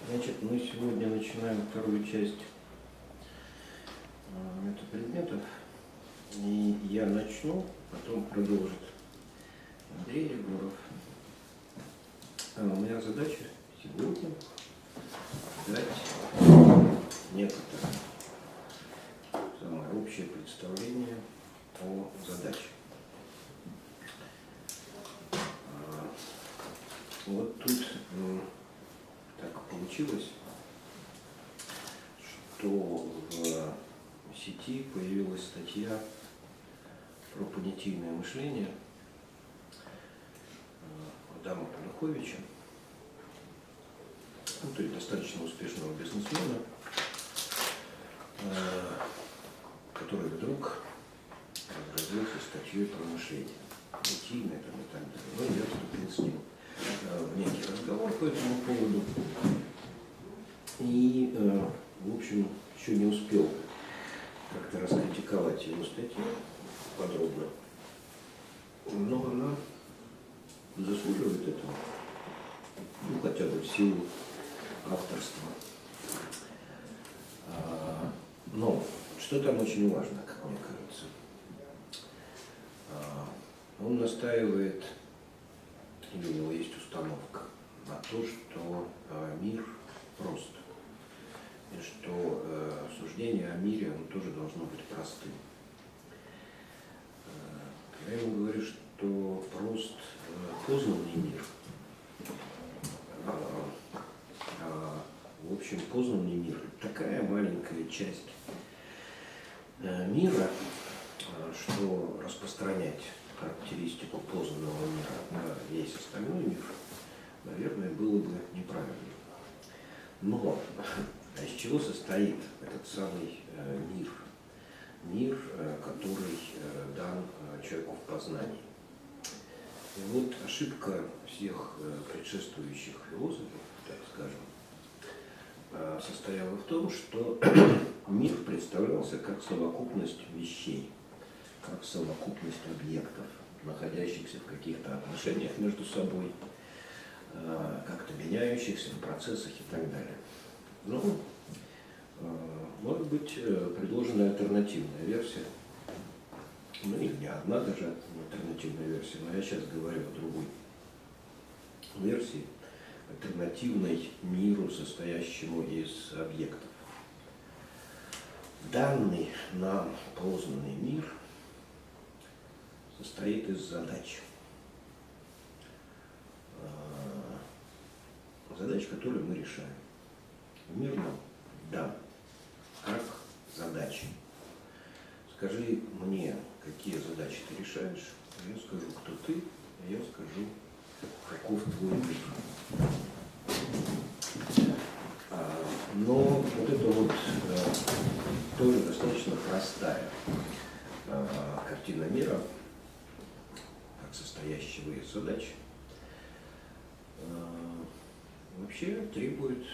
Значит, мы сегодня начинаем вторую часть метапредметов. И я начну, потом продолжит Андрей Егоров. У меня задача сегодня дать некоторое самое общее представление о задаче. Вот тут так получилось, что в сети появилась статья про понятийное мышление Адама Полюховича, то есть достаточно успешного бизнесмена, который вдруг разразился статьей про мышление. Понятийное там и так далее. Ну, я вступил с ним в некий разговор по этому поводу. И, в общем, еще не успел как-то раскритиковать его статью подробно. Но она заслуживает этого. Ну, хотя бы в силу авторства. Но что там очень важно, как мне кажется. Он настаивает, или у него есть установка на то, что мир прост. И что суждение о мире оно тоже должно быть простым. Я ему говорю, что прост познанный мир. В общем, познанный мир – такая маленькая часть мира, что распространять характеристику познанного мира на весь остальной мир, наверное, было бы неправильно. Но из чего состоит этот самый мир? Мир, который дан человеку в познании. И вот ошибка всех предшествующих философов, так скажем, состояла в том, что мир представлялся как совокупность вещей, как совокупность объектов, находящихся в каких-то отношениях между собой, как-то меняющихся в процессах и так далее. Но может быть предложена альтернативная версия, ну или не одна даже альтернативная версия, но я сейчас говорю о другой версии, альтернативной миру, состоящему из объектов. Данный нам познанный мир состоит из задач. Задач, которые мы решаем. Мир нам дан как задачи. Скажи мне, какие задачи ты решаешь, я скажу, кто ты, а я скажу, каков твой мир. Но вот это вот тоже достаточно простая картина мира, как состоящего из задач, вообще требует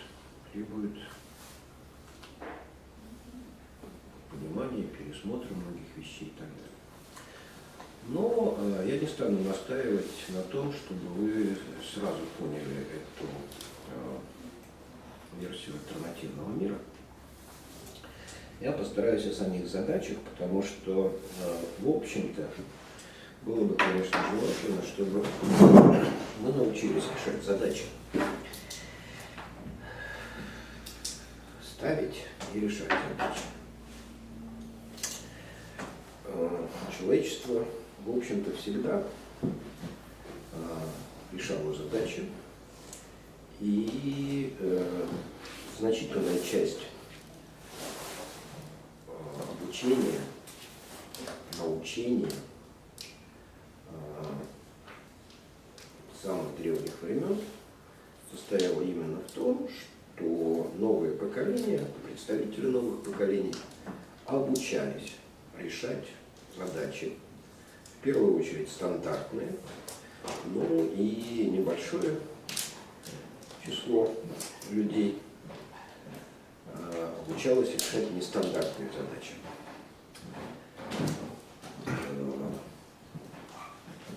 понимания, пересмотра многих вещей и так далее. Но я не стану настаивать на том, чтобы вы сразу поняли эту версию альтернативного мира. Я постараюсь о самих задачах, потому что, в общем-то, было бы, конечно, желательно, чтобы мы научились решать задачи. Ставить и решать задачи. Человечество, в общем-то, всегда решало задачи, и значительная часть обучения, научения самых древних времен состояла именно в том, что новые поколения, представители новых поколений обучались решать задачи, в первую очередь стандартные, ну и небольшое число людей обучалось решать нестандартные задачи.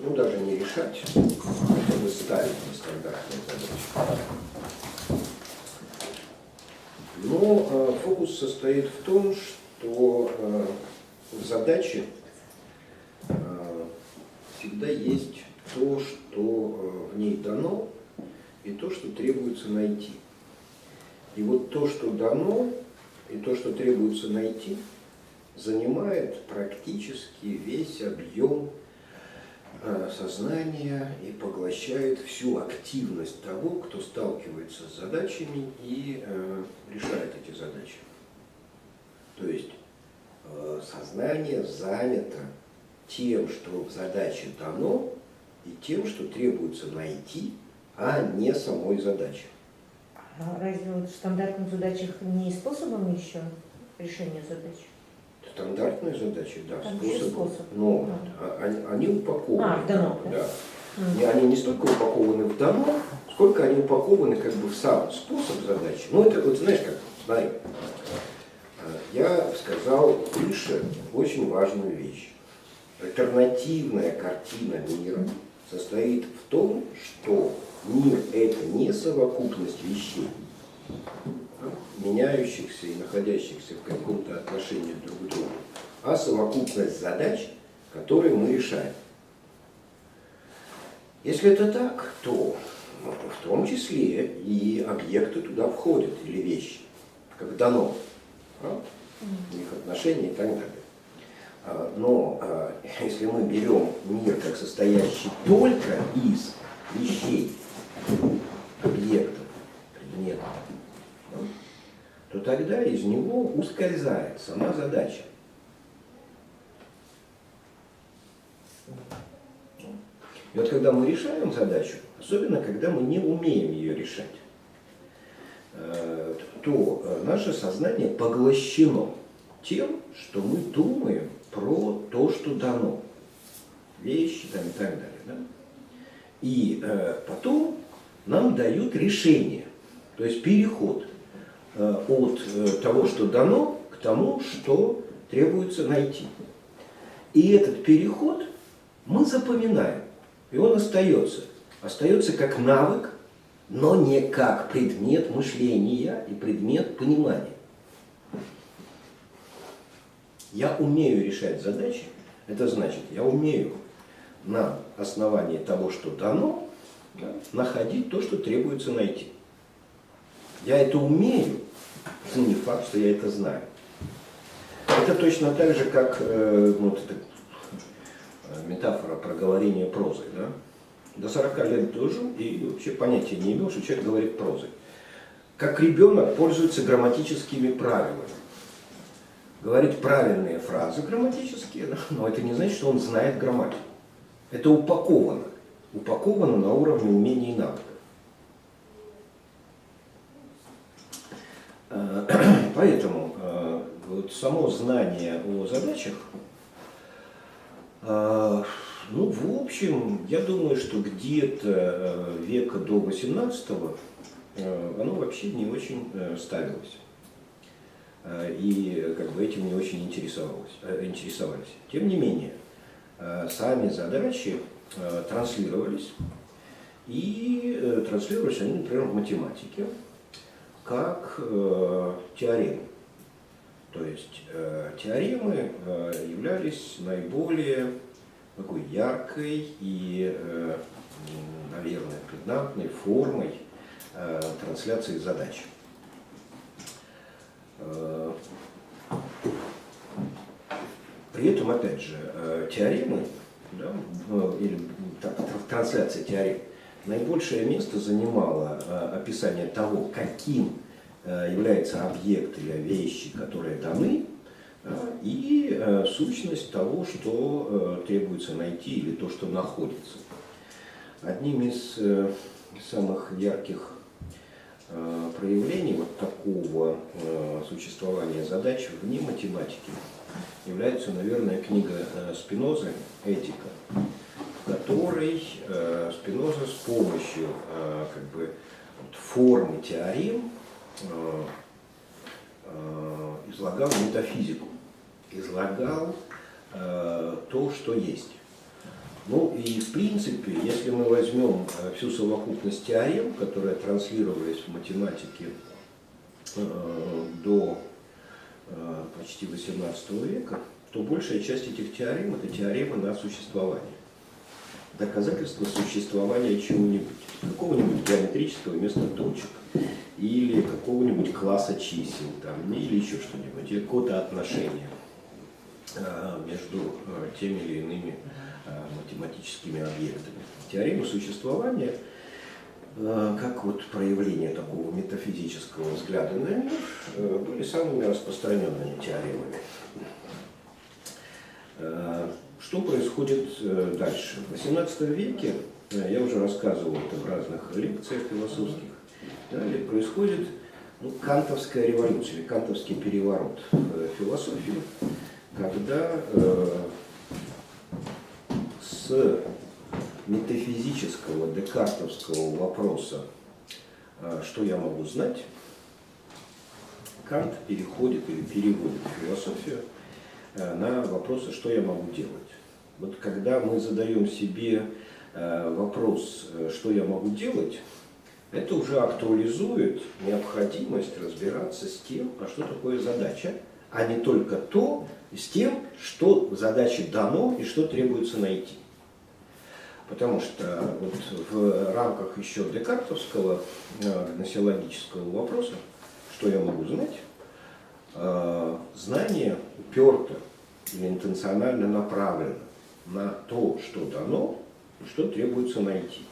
Ну, даже не решать, а хотя бы ставить нестандартные задачи. Но фокус состоит в том, что в задаче всегда есть то, что в ней дано, и то, что требуется найти. И вот то, что дано, и то, что требуется найти, занимает практически весь объем сознания и поглощает всю активность того, кто сталкивается с задачами и решает эти задачи. То есть сознание занято тем, что в задаче дано, и тем, что требуется найти, а не самой задачей. А разве вот в стандартных задачах не способом еще решения задач? Стандартные задачи, да, там способ. Но они упакованы. В дано. Да. И они не столько упакованы в дано, сколько они упакованы как бы в сам способ задачи. Ну это вот знаешь как, смотри, я сказал выше очень важную вещь. Альтернативная картина мира состоит в том, что мир – это не совокупность вещей, меняющихся и находящихся в каком-то отношении друг к другу, а совокупность задач, которые мы решаем. Если это так, то в том числе и объекты туда входят, или вещи, как дано, их отношения и так далее. Но если мы берем мир как состоящий только из вещей, объектов, предметов, то тогда из него ускользает сама задача. И вот когда мы решаем задачу, особенно когда мы не умеем ее решать, то наше сознание поглощено тем, что мы думаем про то, что дано. Вещи там, и так далее. Да? И потом нам дают решение, то есть переход от того, что дано, к тому, что требуется найти. И этот переход мы запоминаем, и он остается. Остается как навык, но не как предмет мышления и предмет понимания. Я умею решать задачи, это значит, я умею на основании того, что дано, да, находить то, что требуется найти. Я это умею, но не факт, что я это знаю. Это точно так же, как вот эта метафора про говорение прозой. Да? До 40 лет дожил и вообще понятия не имел, что человек говорит прозой. Как ребенок пользуется грамматическими правилами. Говорит правильные фразы грамматические, да? Но это не значит, что он знает грамматику. Это упаковано. Упаковано на уровне умений и навыков. Поэтому вот само знание о задачах, ну, в общем, я думаю, что где-то века до 18-го оно вообще не очень ставилось. И как бы этим не очень интересовались. Тем не менее, сами задачи транслировались, и транслировались они, например, в математике, как теоремы. То есть теоремы являлись наиболее такой яркой и, наверное, предметной формой трансляции задач. При этом, опять же, теоремы, да, или трансляция теорем, наибольшее место занимало описание того, каким является объект или вещи, которые даны, и сущность того, что требуется найти, или то, что находится. Одним из самых ярких проявлений вот такого существования задач вне математики является, наверное, книга Спинозы «Этика», в которой Спиноза с помощью как бы, формы теорем излагал метафизику, излагал то, что есть. Ну и в принципе, если мы возьмем всю совокупность теорем, которые транслировались в математике до почти XVIII века, то большая часть этих теорем – это теоремы на существование. Доказательство существования чего-нибудь, какого-нибудь геометрического вместо точек, или какого-нибудь класса чисел, там, или еще что-нибудь, или какого-то отношения между теми или иными математическими объектами. Теоремы существования, как вот проявление такого метафизического взгляда на мир, были самыми распространенными теоремами. Что происходит дальше? В XVIII веке, я уже рассказывал это в разных лекциях философских, далее происходит кантовская революция, или кантовский переворот в философии, когда с метафизического декартовского вопроса «что я могу знать?» Кант переходит или переводит философию на вопросы «что я могу делать?». Вот когда мы задаем себе вопрос «что я могу делать?», это уже актуализует необходимость разбираться с тем, а что такое задача, а не только то, с тем, что в задаче дано и что требуется найти. Потому что вот в рамках еще декартовского гносеологического вопроса, что я могу знать, знание уперто или интенционально направлено на то, что дано и что требуется найти,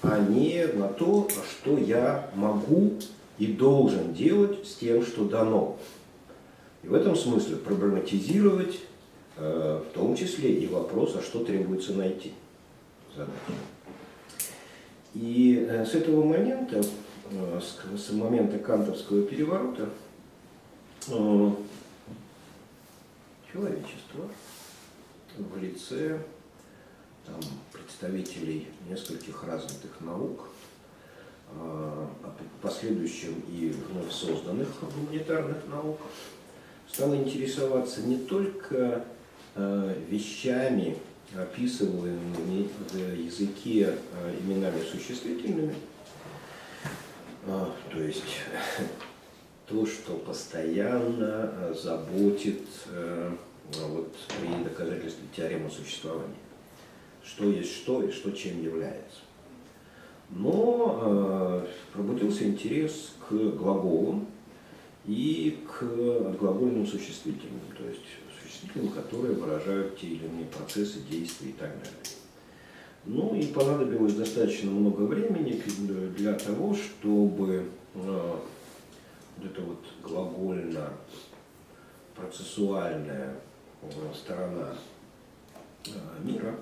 а не на то, что я могу и должен делать с тем, что дано. И в этом смысле проблематизировать в том числе и вопрос, а что требуется найти задачу. И с этого момента, с момента кантовского переворота, человечество в лице представителей нескольких развитых наук, а в последующем и вновь созданных гуманитарных наук, стало интересоваться не только вещами, описываемыми в языке именами существительными, то есть то, что постоянно заботит вот, при доказательстве теоремы существования, что есть что и что чем является. Но пробудился интерес к глаголам и к отглагольным существительным, то есть существительным, которые выражают те или иные процессы, действия и так далее. Ну и понадобилось достаточно много времени для того, чтобы вот эта вот глагольно-процессуальная сторона мира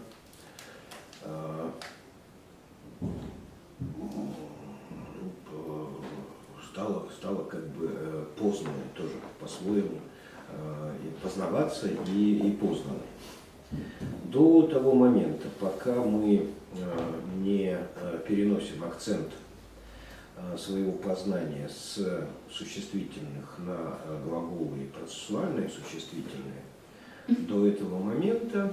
стала как бы познанной тоже по-своему, и познаваться и познанной. До того момента, пока мы не переносим акцент своего познания с существительных на глаголы и процессуальные существительные, до этого момента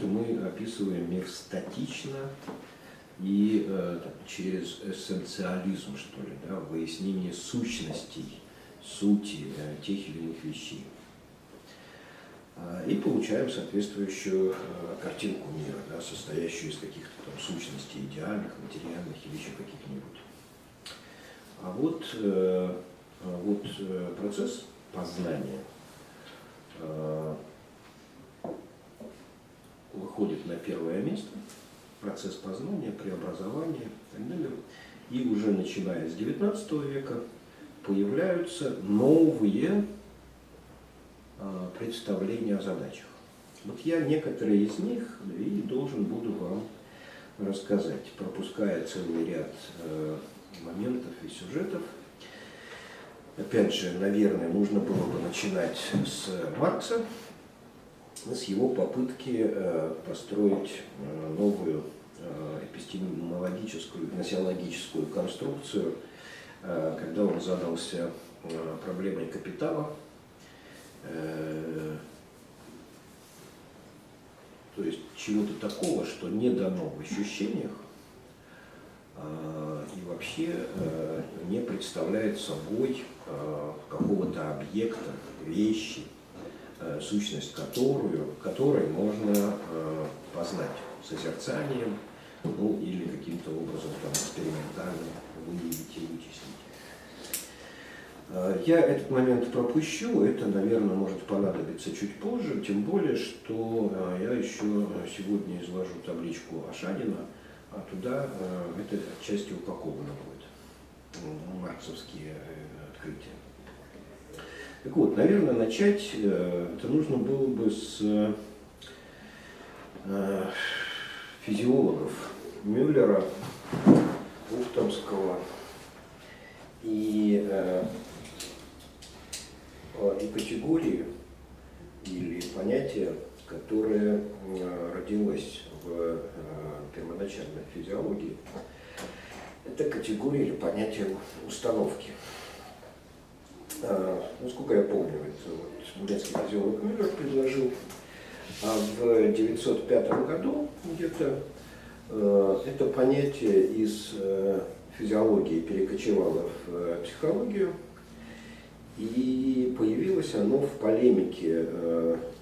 мы описываем мир статично и через эссенциализм, что ли, да, выяснение сущностей, сути тех или иных вещей. И получаем соответствующую картинку мира, да, состоящую из каких-то там сущностей идеальных, материальных или еще каких-нибудь. А вот процесс познания выходит на первое место, процесс познания, преобразования и так далее. И уже начиная с XIX века появляются новые представления о задачах. Вот я некоторые из них и должен буду вам рассказать, пропуская целый ряд моментов и сюжетов. Опять же, наверное, нужно было бы начинать с Маркса, с его попытки построить новую эпистемологическую, гносеологическую конструкцию, когда он задался проблемой капитала, то есть чего-то такого, что не дано в ощущениях, и вообще не представляет собой какого-то объекта, вещи, сущность которой можно познать созерцанием, ну или каким-то образом там, экспериментально выявить и вычислить. Я этот момент пропущу, это, наверное, может понадобиться чуть позже, тем более, что я еще сегодня изложу табличку Ашанина, а туда это отчасти упаковано будет, марксовские открытия. Так вот, наверное, начать это нужно было бы с физиологов Мюллера, Уфтомского и категории или понятия, которое родилось в первоначальной физиологии, это категория или понятие установки. Насколько я помню, это немецкий физиолог Мюллер предложил, а в 1905 году где-то это понятие из физиологии перекочевало в психологию, и появилось оно в полемике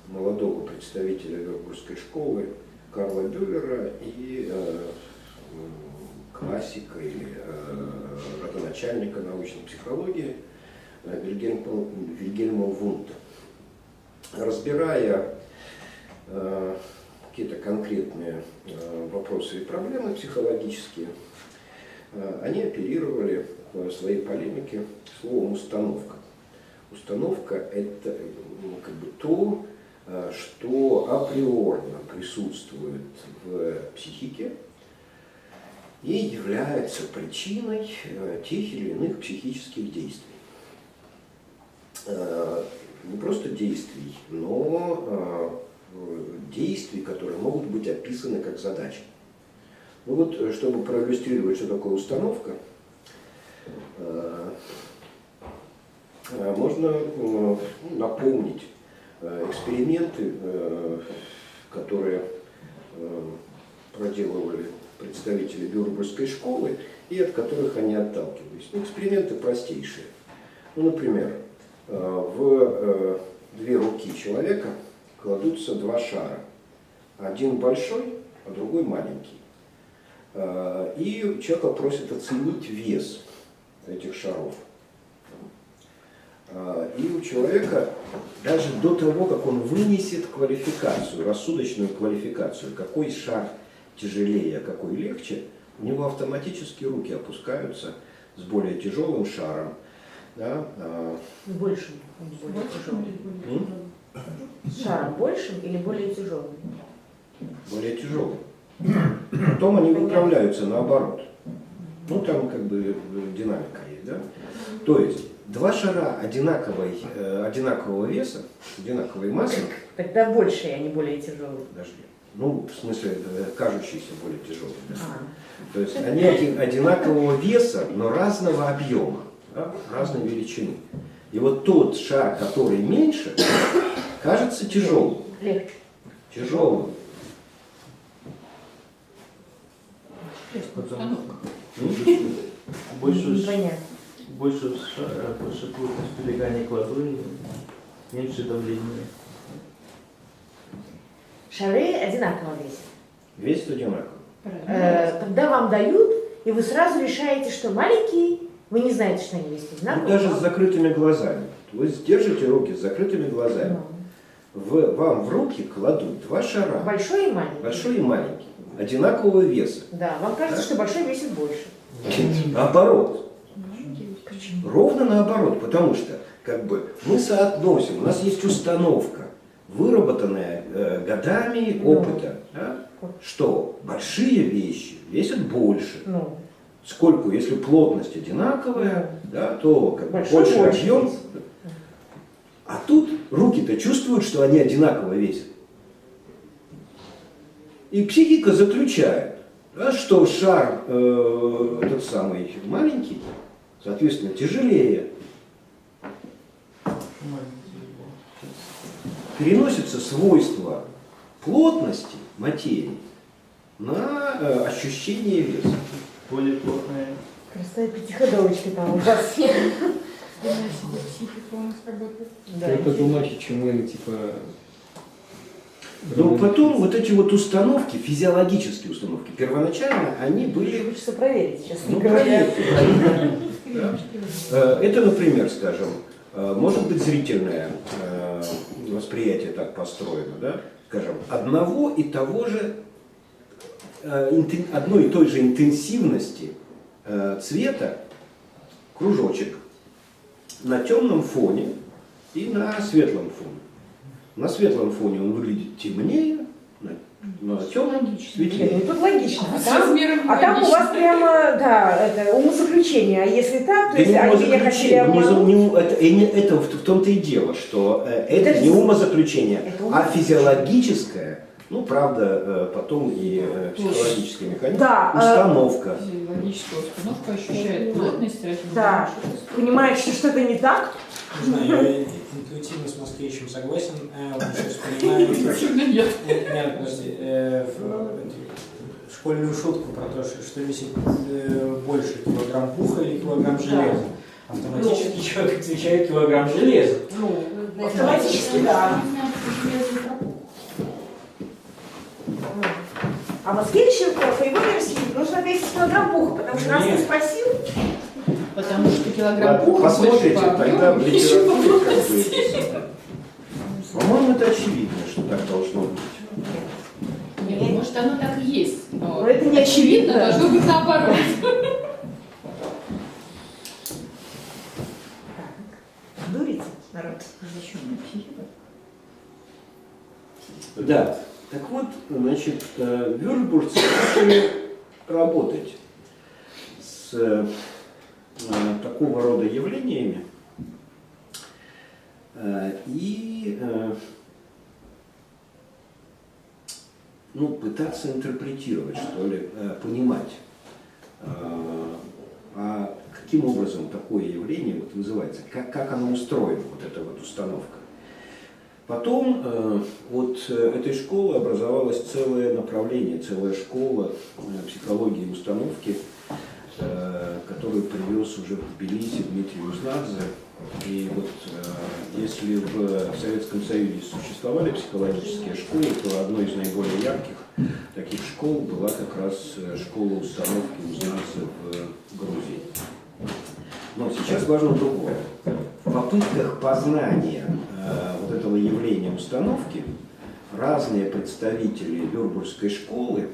молодого представителя Вюрцбургской школы Карла Бюллера и классика или родоначальника научной психологии Вильгельма Вундта. Разбирая какие-то конкретные вопросы и проблемы психологические, они оперировали в своей полемике словом «установка». Установка – это как бы то, что априорно присутствует в психике и является причиной тех или иных психических действий. Не просто действий, но действий, которые могут быть описаны как задачи. Ну вот, чтобы проиллюстрировать, что такое установка, можно напомнить эксперименты, которые проделывали представители Вюрцбургской школы и от которых они отталкивались. Эксперименты простейшие. Ну, например, в две руки человека кладутся два шара. Один большой, а другой маленький. И человека просят оценить вес этих шаров. И у человека даже до того, как он вынесет квалификацию, рассудочную квалификацию, какой шар тяжелее, а какой легче, у него автоматически руки опускаются с более тяжелым шаром. Да, Большим или более тяжелым? Шаром большим или более тяжелым? Более тяжелым. Потом они выправляются наоборот. Ну, там как бы динамика есть, да? То есть два шара одинакового веса, одинаковой массы. Тогда большие, а не более тяжелые. Подожди. Ну, в смысле, кажущиеся более тяжелыми. Да? То есть они одинакового веса, но разного объема, да? Разной величины. И вот тот шар, который меньше, кажется тяжелым. Легче. Тяжелым. Больше шара, больше плотность прилегания к ладони, меньше давления. Шары одинаково весят. Весит одинаково. Когда вам дают, и вы сразу решаете, что маленький, вы не знаете, что они весят одинаково. Даже с закрытыми глазами. Вы держите руки с закрытыми глазами. Вам в руки кладут два шара. Большой и маленький. Большой и маленький. Одинакового веса. Да, вам кажется, Да? что большой весит больше. Наоборот. Почему? Ровно наоборот. Потому что как бы мы соотносим, у нас есть установка, выработанная годами опыта, да, что большие вещи весят больше. Ну, Сколько, если плотность одинаковая, да, то как бы большой больше больше объем. весит. А тут руки-то чувствуют, что они одинаково весят. И психика заключает, да, что шар этот самый маленький, соответственно, тяжелее. Переносятся свойства плотности материи на ощущение веса. Поле плотное. Простая пятиходовочка там у вас. Да. Это значит, чем мы типа. Но потом вот эти вот установки, физиологические установки, первоначально они были... Хочется проверить, честно Ну, говоря. проверьте. Да. Это, например, скажем, может быть зрительное восприятие так построено, да? Скажем, одной и той же интенсивности цвета кружочек на темном фоне и на светлом фоне. На светлом фоне он выглядит темнее, на темном светлее. Ну, тут логично. С размером А там у вас логично. прямо, да, это умозаключение. А если так, то Да есть не они меня хотели обмануть. это в том-то и дело, что это Это не умозаключение, это а умозаключение. физиологическое, ну, правда, потом и психологический механизм, Да, установка. Физиологическая установка ощущает плотность, Да. Понимаешь, что что-то не так? Не знаю, я интуитивно с Москвичем согласен. Вот сейчас вспоминаю. Нет. Нет, подожди. Школьную шутку про то, что весит больше килограмм пуха или килограмм железа. Автоматически человек отвечает килограмм железа. Ну, автоматически, да. А в Москве по его версии нужно весить килограмм пуха, потому что раз ты Нет. спасил, Потому что килограмм Ладно, пуха больше посмотрите по тогда в объему, еще по литературе, как плотности. бы это самое. По-моему, это очевидно, что так должно быть. Нет, может оно так и есть, но Но это не очевидно. должно быть наоборот. дурите народ. Да. Так вот, значит, вюрцбургцы начали работать с такого рода явлениями и ну, пытаться интерпретировать, что ли, понимать, а каким образом такое явление вот вызывается, как оно устроено, вот эта вот установка. Потом от этой школы образовалось целое направление, целая школа психологии и установки, которую привез уже в Тбилиси Дмитрий Узнадзе. И вот если в Советском Союзе существовали психологические школы, то одной из наиболее ярких таких школ была как раз школа установки Узнадзе в Грузии. Но сейчас важно другое. В попытках познания вот этого явления установки разные представители Вюрцбургской школы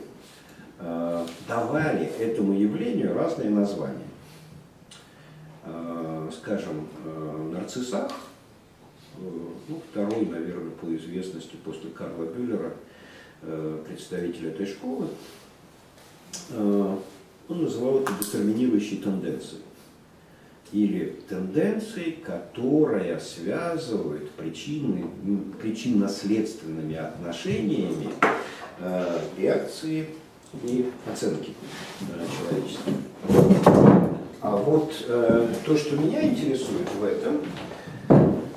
давали этому явлению разные названия. Скажем, Нарцисс Ах, ну, второй, наверное, по известности после Карла Бюллера представитель этой школы, он называл это детерминирующей тенденцией. Или тенденцией, которая связывает причинно-следственными отношениями реакции и оценки человечества. А вот то, что меня интересует в этом,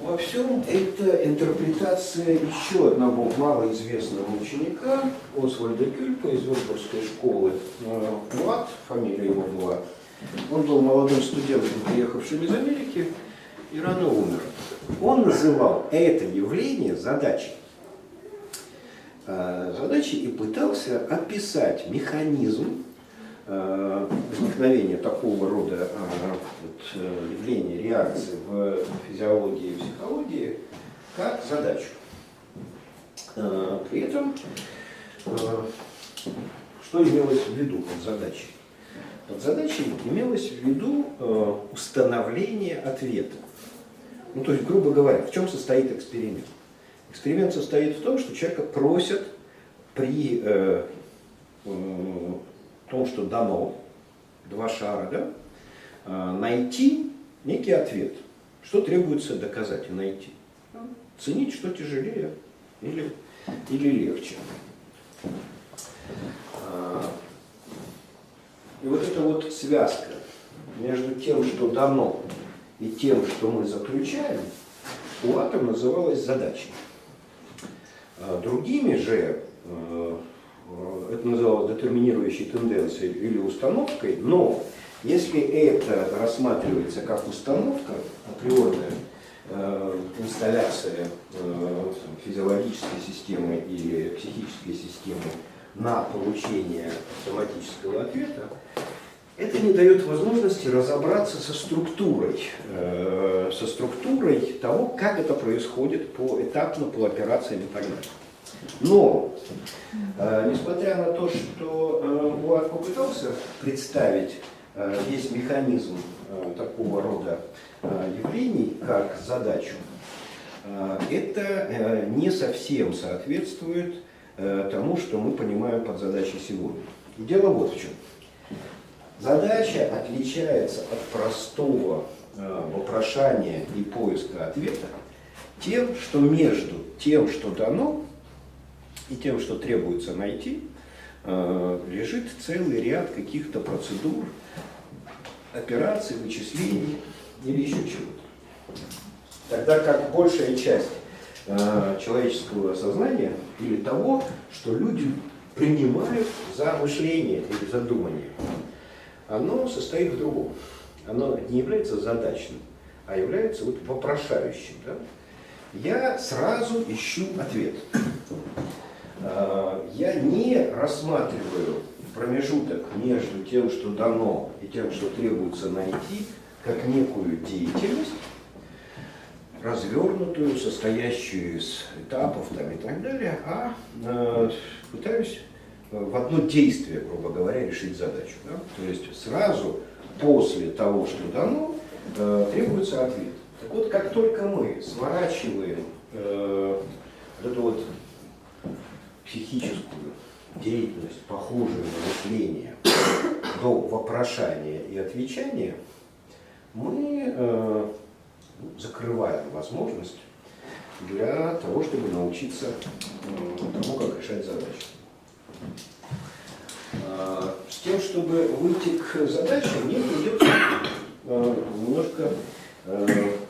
во всем, это интерпретация еще одного малоизвестного ученика Освальда Кюльпа из Вюрцбургской школы. Влад, фамилия его Влад. Он был молодым студентом, приехавшим из Америки, и рано умер. Он называл это явление задачей. Задачей и пытался описать механизм возникновения такого рода явления, реакции в физиологии и психологии как задачу. При этом, что имелось в виду под задачей? Под задачей имелось в виду установление ответа. Ну, то есть, грубо говоря, в чем состоит эксперимент? Эксперимент состоит в том, что человека просят при том, что дано, два шара, да, найти некий ответ. Что требуется доказать и найти? Ценить, что тяжелее или легче. И вот эта вот связка между тем, что дано, и тем, что мы заключаем, у атома называлась задачей. Другими же это называлось детерминирующей тенденцией или установкой, но если это рассматривается как установка, априорная инсталляция физиологической системы или психической системы на получение соматического ответа, это не дает возможности разобраться со структурой того, как это происходит поэтапно, по операциям и так далее. Но, несмотря на то, что Уайт попытался представить весь механизм такого рода явлений как задачу, это не совсем соответствует тому, что мы понимаем под задачей сегодня. И дело вот в чем. Задача отличается от простого вопрошания и поиска ответа тем, что между тем, что дано, и тем, что требуется найти, лежит целый ряд каких-то процедур, операций, вычислений или еще чего-то. Тогда как большая часть человеческого сознания или того, что люди принимают за мышление или за думание, оно состоит в другом. Оно не является задачным, а является вот вопрошающим. Да? Я сразу ищу ответ. Я не рассматриваю промежуток между тем, что дано, и тем, что требуется найти, как некую деятельность, развернутую, состоящую из этапов там, и так далее, а пытаюсь в одно действие, грубо говоря, решить задачу. Да? То есть сразу после того, что дано, требуется ответ. Так вот, как только мы сворачиваем вот эту вот психическую деятельность, похожую на мышление, до вопрошания и отвечания, мы закрываем возможность для того, чтобы научиться тому, как решать задачи. С тем, чтобы выйти к задаче, мне придется немножко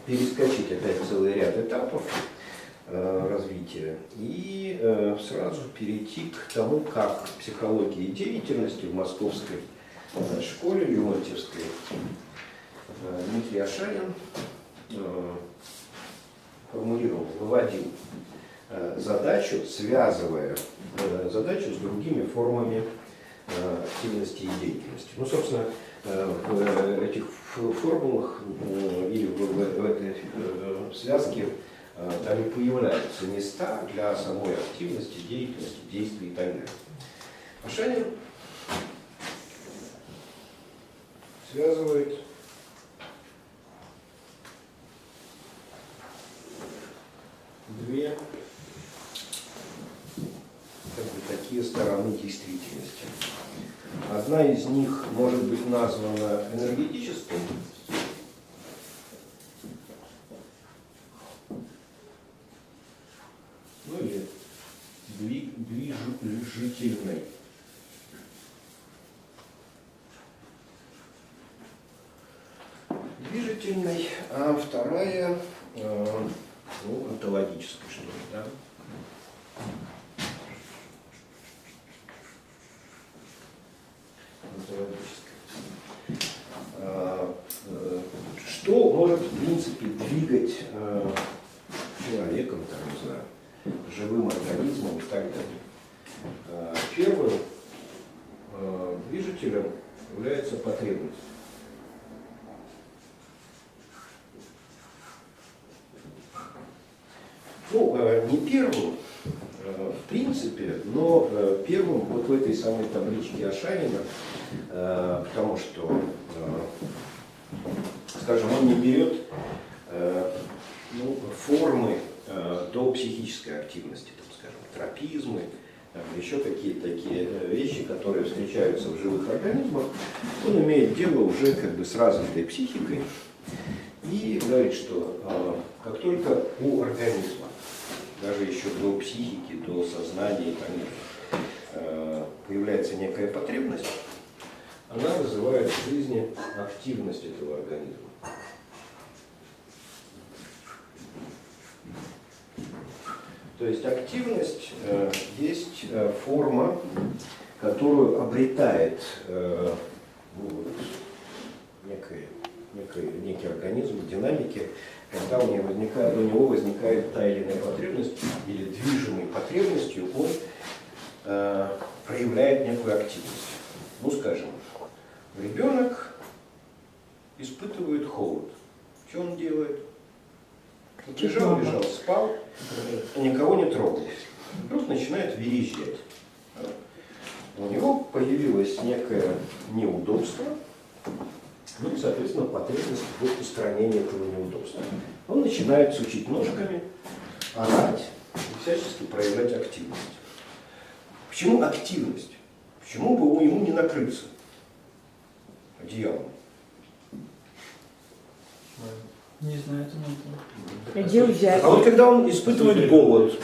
перескочить опять целый ряд этапов развития и сразу перейти к тому, как в психологии деятельности в московской школе Леонтьевской Дмитрий Ашанин формулировал, выводил задачу, связывая задачу с другими формами активности и деятельности. Ну, собственно, в этих формулах или в этой связке там и появляются места для самой активности, деятельности, действий и так далее. Ашанин связывает две такие стороны действительности. Одна из них может быть названа энергетической, ну или движительной. Движительной, а вторая онтологической, что ли, да? Что может, в принципе, двигать человеком, там, не знаю, живым организмом и так далее? Первым движителем является потребность. Ну, не первым, в принципе, но первым вот в этой самой табличке Ашанина, потому что, скажем, он не берет формы до психической активности, там, скажем, тропизмы, еще какие-то такие вещи, которые встречаются в живых организмах. Он имеет дело уже как бы с развитой психикой и говорит, что как только у организма, даже еще до психики, до сознания и так далее, появляется некая потребность, она вызывает в жизни активность этого организма. То есть активность есть форма, которую обретает некий организм в динамике, когда у него возникает та или иная потребность, или движимой потребностью он проявляет некую активность. Ну, скажем, ребенок испытывает холод. Что он делает? Лежал, спал, никого не трогал. Просто начинает верещать. У него появилось некое неудобство, ну и, соответственно, потребность в устранении этого неудобства. Он начинает сучить ножками, орать и всячески проявлять активность. Почему активность? Почему бы ему не накрыться одеялом? Не знаю, это надо. Где взять? А вот когда он испытывает голод,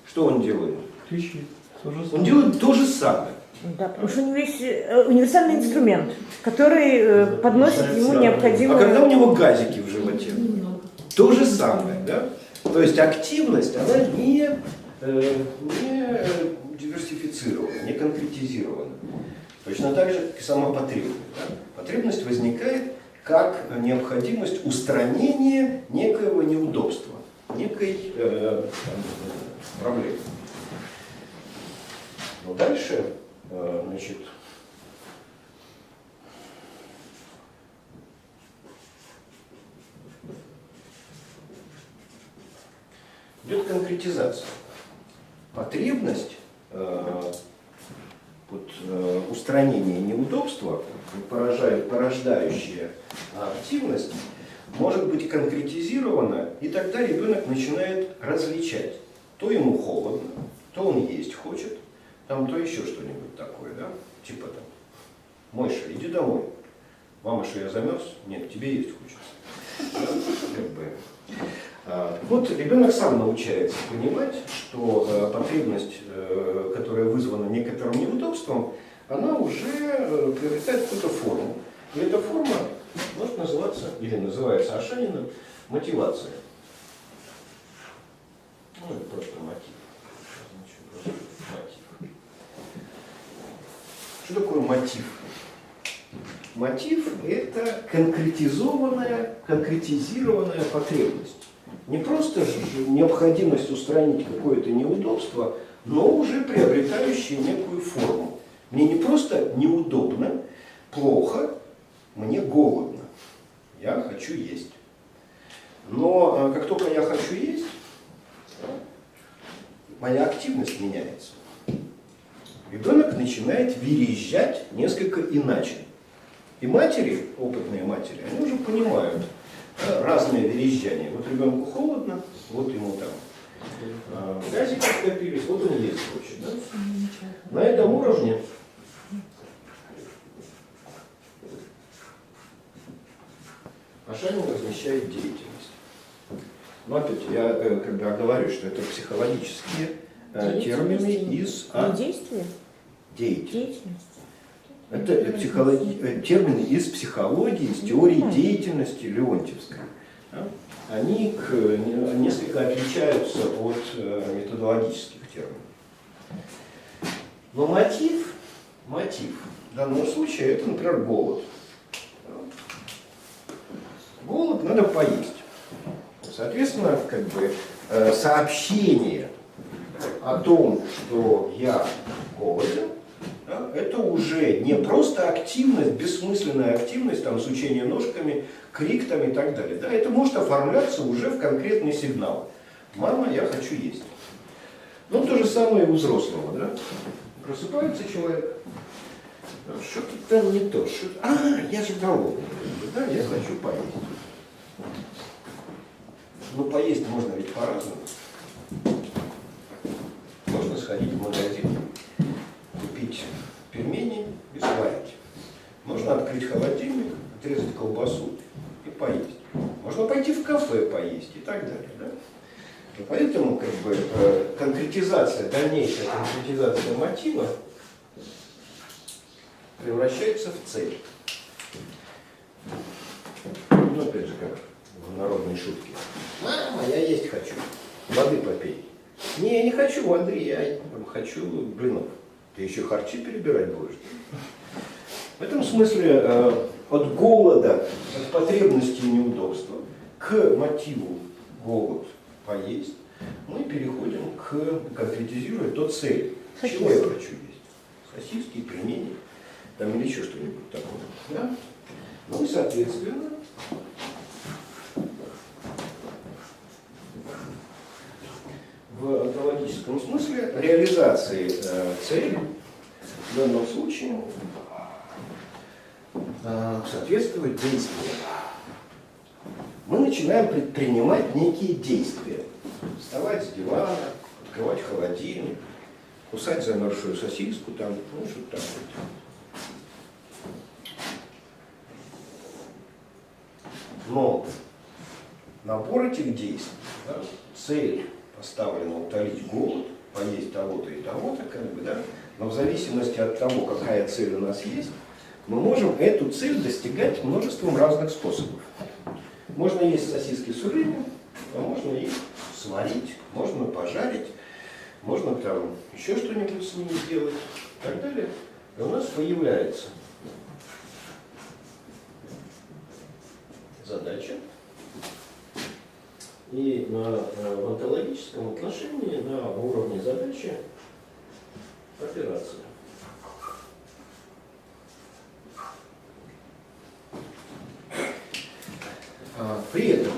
что он делает? Кричит. Он делает то же самое. Да, потому что у него есть универсальный инструмент, который подносит ему А необходимую... когда у него газики в животе? То же самое, да? То есть активность, она не диверсифицирована, не конкретизирована. Точно так же, как и сама потребность. Да? Потребность возникает как необходимость устранения некоего неудобства, некой проблемы. Но дальше, значит, идет конкретизация. Потребность устранения неудобства, порождающая активность, может быть конкретизирована, и тогда ребенок начинает различать. То ему холодно, то он есть хочет, там то еще что-нибудь такое, да? Типа там, Мойша, иди домой. Мама, что я замерз? Нет, тебе есть хочется. Да? Как бы. Вот ребенок сам научается понимать, что потребность, которая вызвана некоторым неудобством, она уже приобретает какую-то форму. И эта форма может называться, или называется Ашаниным, мотивация. Ну, это просто мотив. Что такое мотив? Мотив – это конкретизированная потребность. Не просто необходимость устранить какое-то неудобство, но уже приобретающая некую форму. Мне не просто неудобно, плохо, мне голодно. Я хочу есть. Но как только я хочу есть, моя активность меняется. Ребенок начинает верещать несколько иначе. И матери, опытные матери, они уже понимают разные верещания. Вот ребенку холодно, вот ему там газики скопились, вот он есть хочет. Да? На этом уровне Ашанин размещает деятельность. Но опять я как бы оговорю, что это психологические термины из Действие? деятельности. Это термины из психологии, из теории деятельности Леонтьевской. Они несколько отличаются от методологических терминов. Но мотив в данном случае это, например, голод. Голод надо поесть. Соответственно, как бы сообщение о том, что я голоден, да, это уже не просто активность, бессмысленная активность, там, сучение ножками, крик там, и так далее. Да, это может оформляться уже в конкретный сигнал. Мама, я хочу есть. Ну, то же самое и у взрослого. Да? Просыпается человек, что-то там не то. Я же голодный. Да, я хочу поесть. Но поесть можно ведь по-разному. Можно сходить в магазин, купить пельмени и сварить. Можно открыть холодильник, отрезать колбасу и поесть. Можно пойти в кафе поесть и так далее. Да? И поэтому как бы, дальнейшая конкретизация мотива превращается в цель. Ну, опять же, как в народной шутке. Мама, я есть хочу. Воды попей. Не, я не хочу воды, я хочу блинов. Ты еще харчи перебирать будешь? В этом смысле от голода, от потребности и неудобства к мотиву голод поесть мы переходим к конкретизируя то цель. Чего я хочу есть? Сосиски, пельмени, там или еще что-нибудь такое. Да? Ну и соответственно в онтологическом смысле реализации цели в данном случае соответствует действию. Мы начинаем предпринимать некие действия. Вставать с дивана, открывать холодильник, кусать замерзшую сосиску, там, ну что-то такое. Но набор этих действий, да, цель поставлена утолить голод, поесть того-то и того-то, как бы, да, но в зависимости от того, какая цель у нас есть, мы можем эту цель достигать множеством разных способов. Можно есть сосиски сырыми, а можно их сварить, можно пожарить, можно там еще что-нибудь с ними сделать и так далее. И у нас появляется задача. И в онтологическом отношении на уровне задачи операция. При этом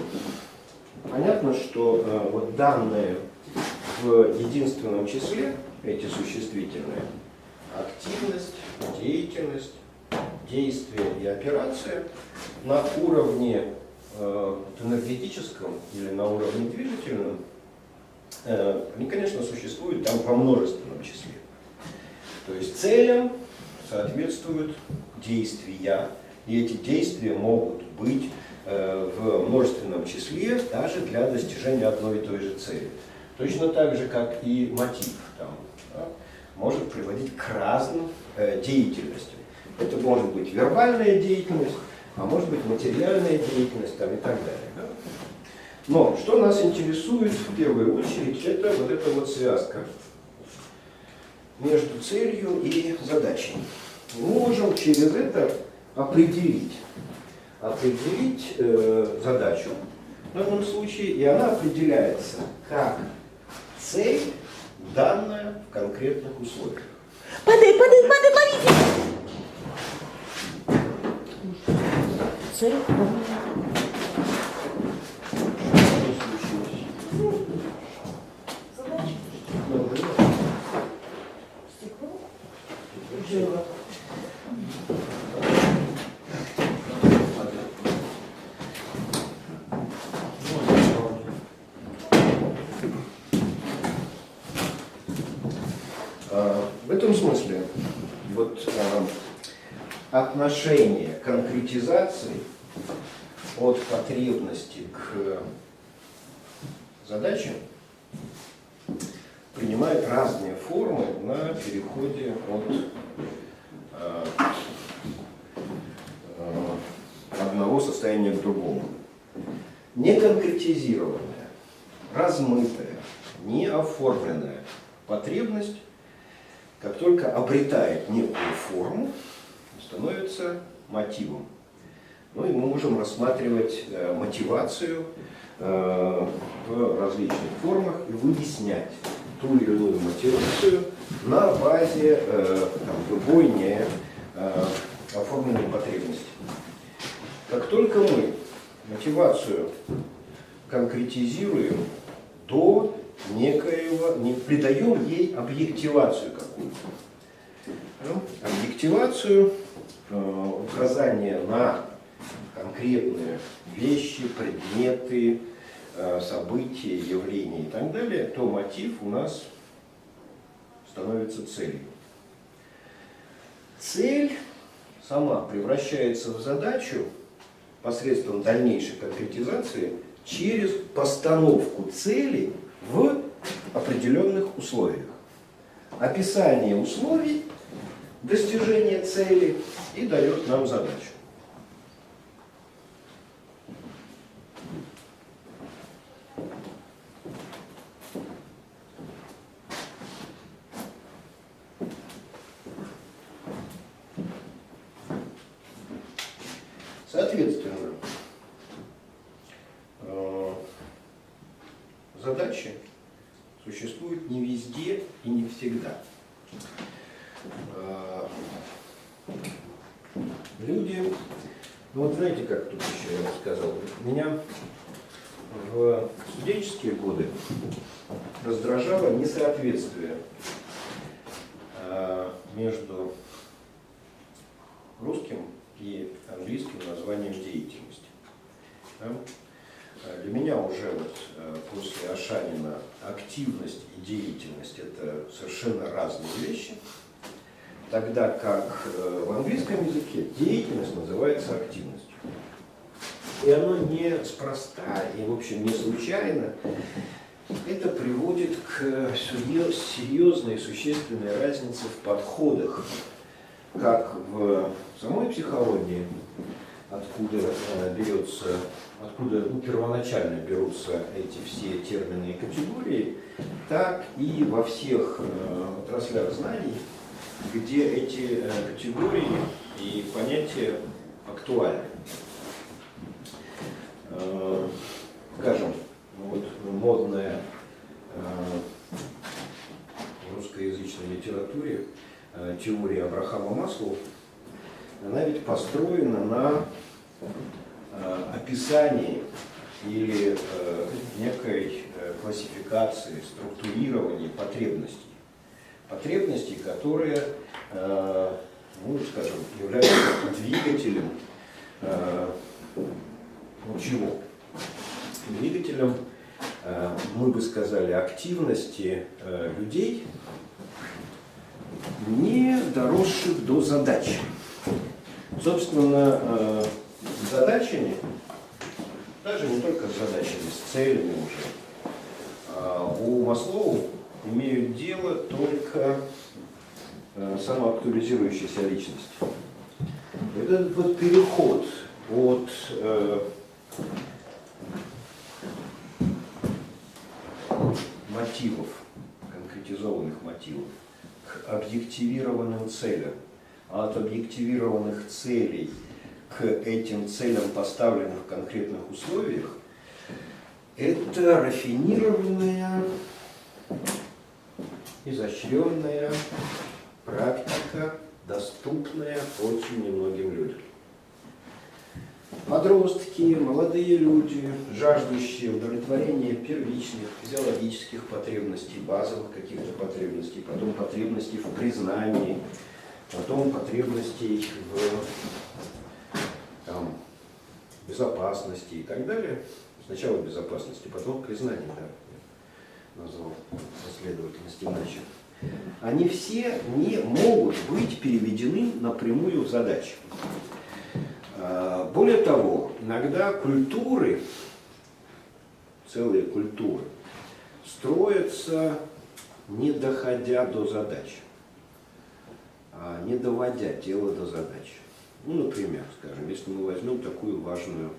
понятно, что вот данные в единственном числе, эти существительные, активность, деятельность, действие и операция на уровне энергетическом или на уровне движительном, они, конечно, существуют там во множественном числе. То есть целям соответствуют действия, и эти действия могут быть в множественном числе даже для достижения одной и той же цели. Точно так же, как и мотив там, да, может приводить к разным деятельностям. Это может быть вербальная деятельность, а может быть материальная деятельность там, и так далее. Да? Но что нас интересует в первую очередь, это вот эта вот связка между целью и задачей. Мы можем через это определить задачу в данном случае, и она определяется как цель, данная в конкретных условиях. Падай, ловите! Цель, стекло, живо. В этом смысле вот отношение конкретизации от потребности к задаче принимает разные формы на переходе от одного состояния к другому. Неконкретизированная, размытая, неоформленная потребность, как только обретает некую форму, становится мотивом. Ну и мы можем рассматривать мотивацию в различных формах и выяснять ту или иную мотивацию на базе любой неоформленной потребности. Как только мы мотивацию конкретизируем до некоего, не придаем ей объективацию какую-то. Объективацию, указание на конкретные вещи, предметы, события, явления и так далее, то мотив у нас становится целью. Цель сама превращается в задачу посредством дальнейшей конкретизации через постановку цели в определенных условиях. Описание условий достижения цели и дает нам задачу. Соответственно, задачи существуют не везде и не всегда. Люди, ну вот знаете, как тут еще я рассказал, меня в студенческие годы раздражало несоответствие между русским и английским названием деятельности. Да? Для меня уже вот после Ашанина активность и деятельность — это совершенно разные вещи, тогда как в английском языке деятельность называется активностью. И оно неспроста и, в общем, не случайно. Это приводит к серьезной и существенной разнице в подходах, как в самой психологии, откуда первоначально берутся эти все термины и категории, так и во всех отраслях знаний, где эти категории и понятия актуальны. Скажем, вот модная в русскоязычной литературе теория Абрахама Маслоу, она ведь построена на описании или некой классификации, структурировании потребностей. Потребностей, которые, ну, скажем, являются двигателем чего? Двигателем, мы бы сказали, активности людей, не доросших до задач. Собственно, с задачами, даже не только с задачами, с целями уже, у Маслоу имеют дело только самоактуализирующиеся личности. Этот вот переход от мотивов, конкретизованных мотивов, к объективированным целям, а от объективированных целей к этим целям, поставленных в конкретных условиях, это рафинированная, изощренная практика, доступная очень немногим людям. Подростки, молодые люди, жаждущие удовлетворения первичных физиологических потребностей, базовых каких-то потребностей, потом потребностей в признании, потом потребностей в безопасности и так далее. Сначала безопасности, потом признание, да, я назвал последовательность иначе. Они все не могут быть переведены напрямую в задачи. Более того, иногда культуры, целые культуры, строятся, не доходя до задач, не доводя дело до задач. Ну, например, скажем, если мы возьмем такую важную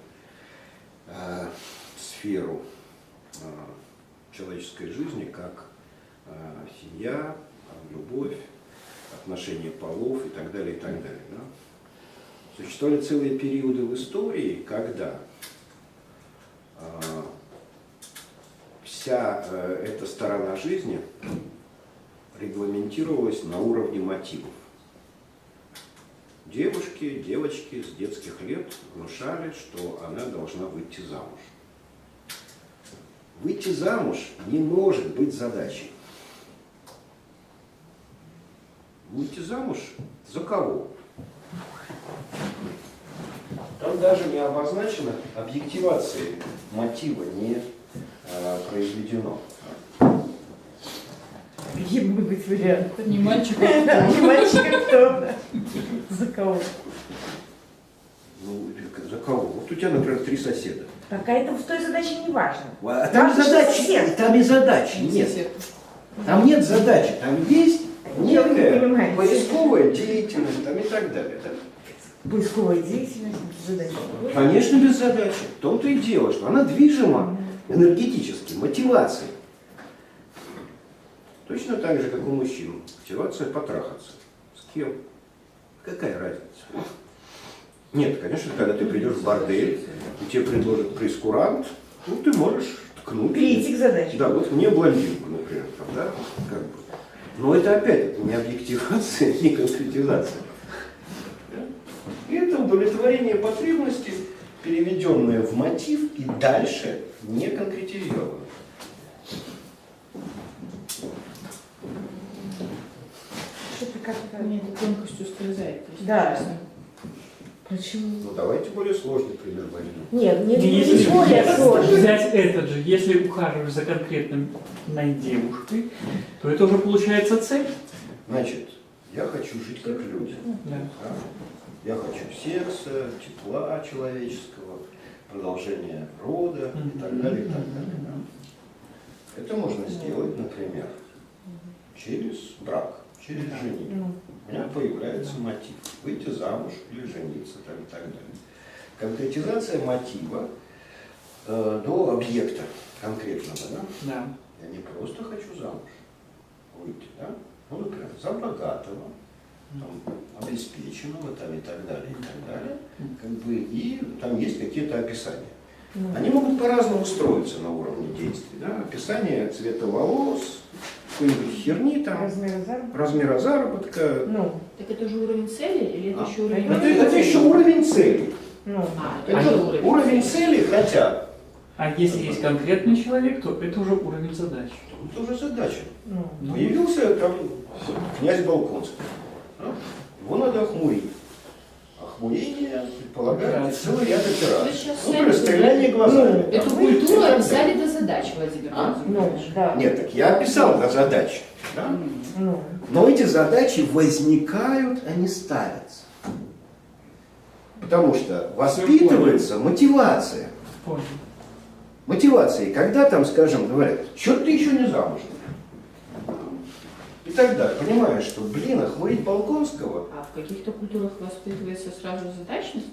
сферу человеческой жизни, как семья, любовь, отношения полов и так далее, и так далее. Да? Существовали целые периоды в истории, когда вся эта сторона жизни регламентировалась на уровне мотивов. Девушки, девочки с детских лет внушали, что она должна выйти замуж. Выйти замуж не может быть задачей. Выйти замуж за кого? Там даже не обозначено, объективации мотива не произведено. Какие могут быть варианты? Не мальчик, а Не мальчик, а кто? За кого? Ну, за кого? Вот у тебя, например, 3 соседа. Какая-то в той задаче не важно. А там Важно, задачи, что сосед. там и задачи нет. Там нет задачи, там есть Ничего вы не некая понимаете. поисковая деятельность там, и так далее. Да? Поисковая деятельность, задача. Конечно, без задачи. В том-то и дело, что она движима энергетически, мотивацией. Точно так же, как у мужчин. Мотивация потрахаться. С кем? Какая разница? Нет, конечно, когда ты придешь в бордель, и тебе предложат прейскурант, ну, ты можешь ткнуть. Перейти к задаче. Да, вот мне блондинку, например, там, да, как бы. Но это опять это не объективация, не конкретизация. Да? И это удовлетворение потребностей, переведенное в мотив и дальше не конкретизировано. Что-то как-то... Мне это тонкостью ускользает. если Да. честно. Почему? Ну, давайте более сложный пример возьмем. Нет, не Если более сложно. взять этот же, если ухаживаешь за конкретной девушкой, то это уже получается цель. Значит, я хочу жить как люди. Да. Да? Я хочу секса, тепла человеческого, продолжения рода и так далее, и так далее. Да? Это можно сделать, например, через брак, через женитьбу. Ну, У меня появляется мотив выйти замуж или жениться там, и так далее. Конкретизация мотива до объекта конкретного. Да? Да. Я не просто хочу замуж выйти, да? Ну, например, за богатого, там, обеспеченного там, и так далее, и так далее. Как бы, и там есть какие-то описания. ну. Они могут по-разному строиться на уровне действий. Да? Описание цвета волос, какой-нибудь херни, там, Размер заработка. размера заработка. Ну, Так это же уровень цели или это А. еще уровень? Это еще уровень цели. ну. Это Это уже уровень цели, хотя А если есть конкретный человек, то это уже уровень задач. это уже задача. Ну. Появился там князь Балконский. Да? Его надо охмурить. Охмурение предполагает Операция. целый ряд Вы операций. сейчас Ну, сами расстреляние глазами. Ну, Эту там, культуру и так описали до задач, Владимир А? Владимирович. Ну, да. далее. Нет, так я описал до задачи. Да? Ну. Но эти задачи возникают, а не ставятся. Потому что воспитывается мотивация. Понял. Мотивация. И когда там, скажем, говорят, что ты еще не замужем? И тогда понимаешь, что, блин, охмурить Балконского. А в каких-то культурах воспитывается сразу задачность?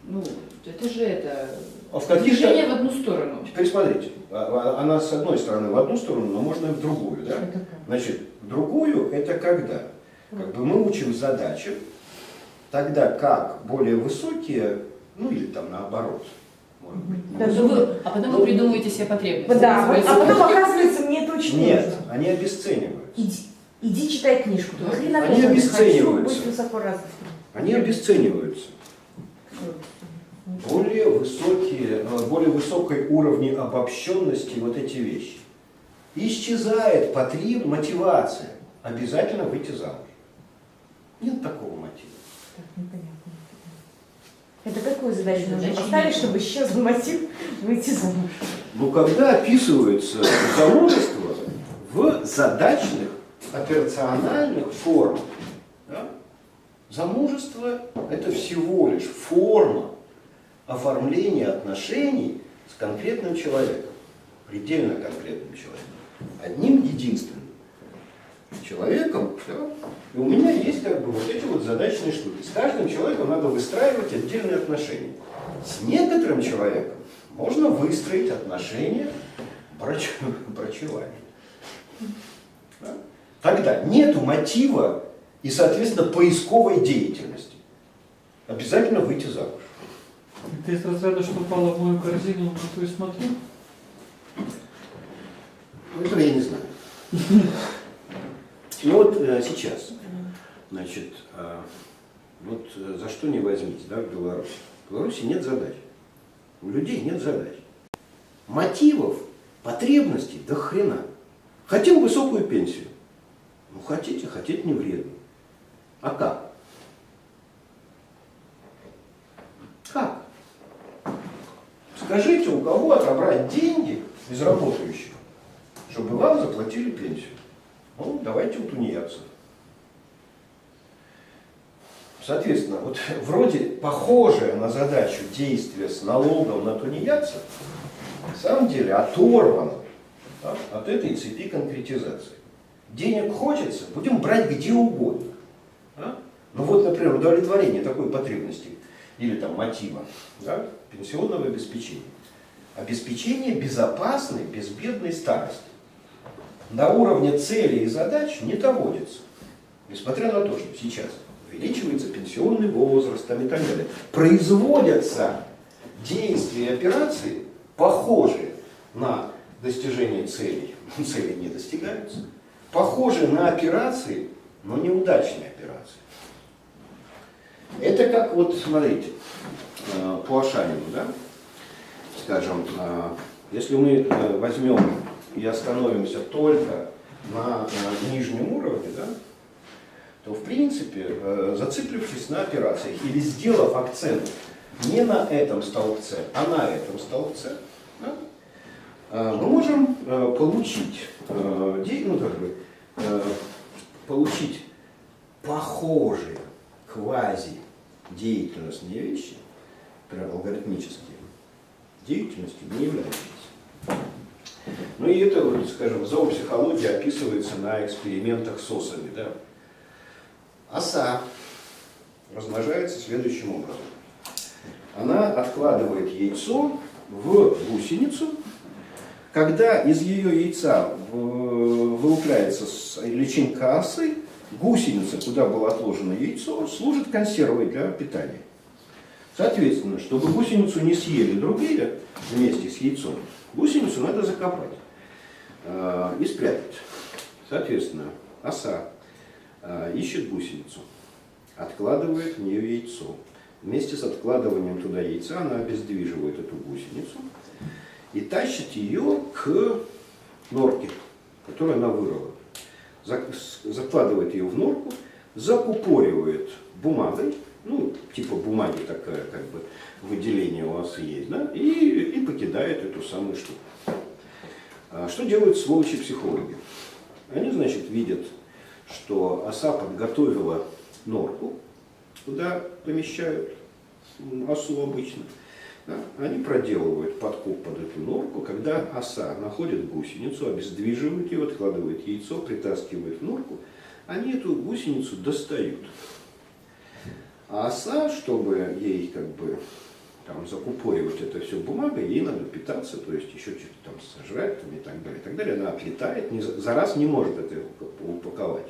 Ну, это же это А в каких-то... движение в одну сторону. Теперь смотрите, она с одной стороны в одну сторону, но можно и в другую, да? Это как? Значит, в другую это когда? Как бы мы учим задачи, тогда как более высокие, ну или там наоборот, может быть. Да, А потом вы придумываете себе потребности. Да, вот, а Называется. потом оказывается, мне это очень Нет, нужно. они обесцениваются. Иди читай книжку. Да. Нахрена Они книжку? обесцениваются. Хочу быть высоко развитым. Они обесцениваются. Более высокие, более высокой уровне обобщенности вот эти вещи. Исчезает мотивация. Обязательно выйти замуж. Нет такого мотива. Так, непонятно. Это какую задачу нужно Задачи поставить, нет. чтобы исчез мотив выйти замуж? Но когда описывается замужество в задачных, операциональных формах, да, замужество – это всего лишь форма оформления отношений с конкретным человеком, предельно конкретным человеком, одним единственным человеком. Да, и у меня есть как бы вот эти вот задачные штуки. С каждым человеком надо выстраивать отдельные отношения. С некоторым человеком можно выстроить отношения брачевания. Да? Тогда нету мотива и, соответственно, поисковой деятельности. Обязательно выйти замуж. Ты из разряда, что упала в мою корзину, на ту и смотрю? Этого я не знаю. Ну вот сейчас, значит, вот за что не возьмите, да, в Беларуси. В Беларуси нет задач. У людей нет задач. Мотивов, потребностей до хрена. Хотим высокую пенсию. Ну хотите, хотеть не вредно. А как? Как? Скажите, у кого отобрать деньги из работающих, чтобы вам заплатили пенсию? Ну, давайте у тунеядцев. Соответственно, вот вроде похожее на задачу действия с налогом на тунеядцев, на самом деле оторвано, да, от этой цепи конкретизации. Денег хочется, будем брать где угодно. Да? Ну вот, например, удовлетворение такой потребности или там мотива, да, пенсионного обеспечения. Обеспечение безопасной, безбедной старости на уровне целей и задач не доводится. Несмотря на то, что сейчас увеличивается пенсионный возраст там, и так далее. Производятся действия операции, похожие на достижение целей, цели не достигаются, похожие на операции, но неудачные операции. Это как, вот смотрите, по Ашанину, да, скажем, если мы возьмем и остановимся только на нижнем уровне, да, то в принципе, зациклившись на операциях или сделав акцент не на этом столбце, а на этом столбце, да, мы можем получить, получить похожие квази-деятельностные вещи, прям алгоритмические, деятельностью не являющиеся. Ну и это, вот, скажем, в зоопсихологии описывается на экспериментах с осами. Да? Оса размножается следующим образом. Она откладывает яйцо в гусеницу. Когда из ее яйца вылупляется личинка осы, гусеница, куда было отложено яйцо, служит консервой для питания. Соответственно, чтобы гусеницу не съели другие вместе с яйцом, гусеницу надо закопать и спрятать. Соответственно, оса ищет гусеницу, откладывает в нее яйцо. Вместе с откладыванием туда яйца она обездвиживает эту гусеницу и тащит ее к норке, которую она вырыла. Закладывает ее в норку, закупоривает бумагой, ну, типа бумаги такая, как бы, выделение у осы есть, да, и покидает эту самую штуку. Что делают сволочи психологи? Они, значит, видят, что оса подготовила норку, куда помещают осу обычно. Да? Они проделывают подкоп под эту норку. Когда оса находит гусеницу, обездвиживает ее, откладывает яйцо, притаскивает в норку, они эту гусеницу достают. А оса, чтобы ей как бы там закупоривать это все бумагой, ей надо питаться, то есть еще что-то там сожрать там, и так далее, и так далее. Она отлетает, за раз не может это упаковать.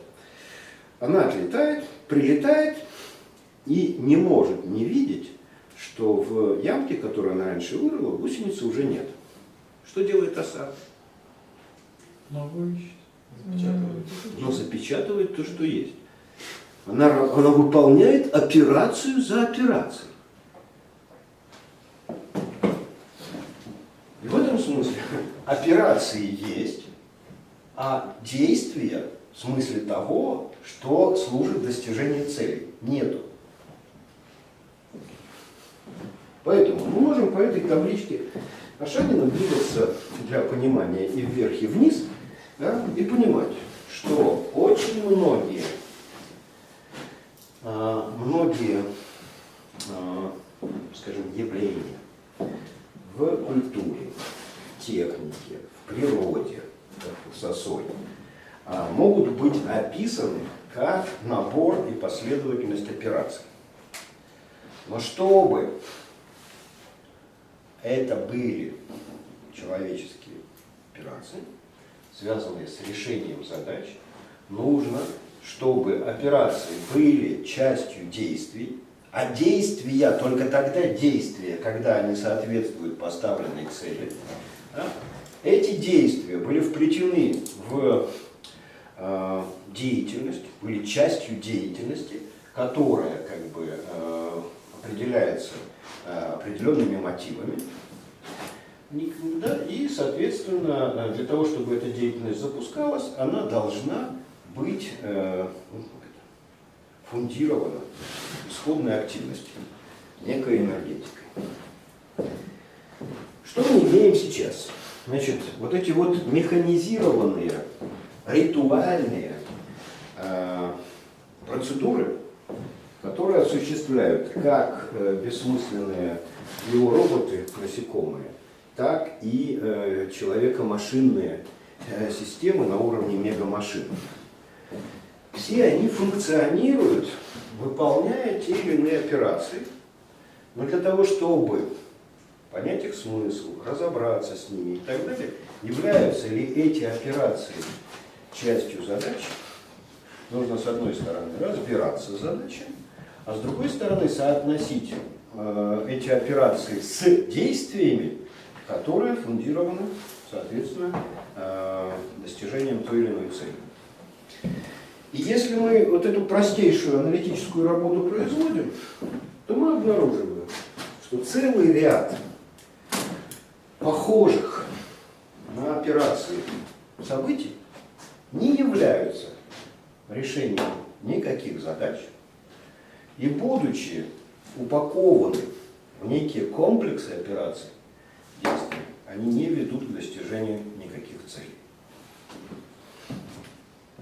Она отлетает, прилетает и не может не видеть, что в ямке, которую она раньше вырыла, гусеницы уже нет. Что делает оса? Новую ищет. Но запечатывает то, что есть. Она выполняет операцию за операцией. И в этом смысле операции есть, а действия в смысле того, что служит достижению цели, нету. Поэтому мы можем по этой табличке Ашанина двигаться для понимания и вверх, и вниз, да, и понимать, что очень многие, скажем, явления в культуре, технике, в природе, как с осой, могут быть описаны как набор и последовательность операций. Но чтобы это были человеческие операции, связанные с решением задач, нужно, чтобы операции были частью действий, а действия только тогда действия, когда они соответствуют поставленной цели. Да? Эти действия были вплетены в деятельность, были частью деятельности, которая как бы определяется определенными мотивами. Да, и, соответственно, для того, чтобы эта деятельность запускалась, она должна быть фундирована исходной активностью, некой энергетикой. Что мы имеем сейчас? Значит, вот эти вот механизированные, ритуальные процедуры, которые осуществляют как бессмысленные биороботы, насекомые, так и человеко-машинные системы на уровне мегамашин. Все они функционируют, выполняя те или иные операции, но для того, чтобы понять их смысл, разобраться с ними и так далее, являются ли эти операции частью задачи нужно с одной стороны разбираться с задачей, а с другой стороны соотносить эти операции с действиями, которые фундированы, соответственно, достижением той или иной цели. И если мы вот эту простейшую аналитическую работу производим, то мы обнаруживаем, что целый ряд похожих на операции событий не являются решением никаких задач, и будучи упакованы в некие комплексы операций, действий, они не ведут к достижению никаких целей.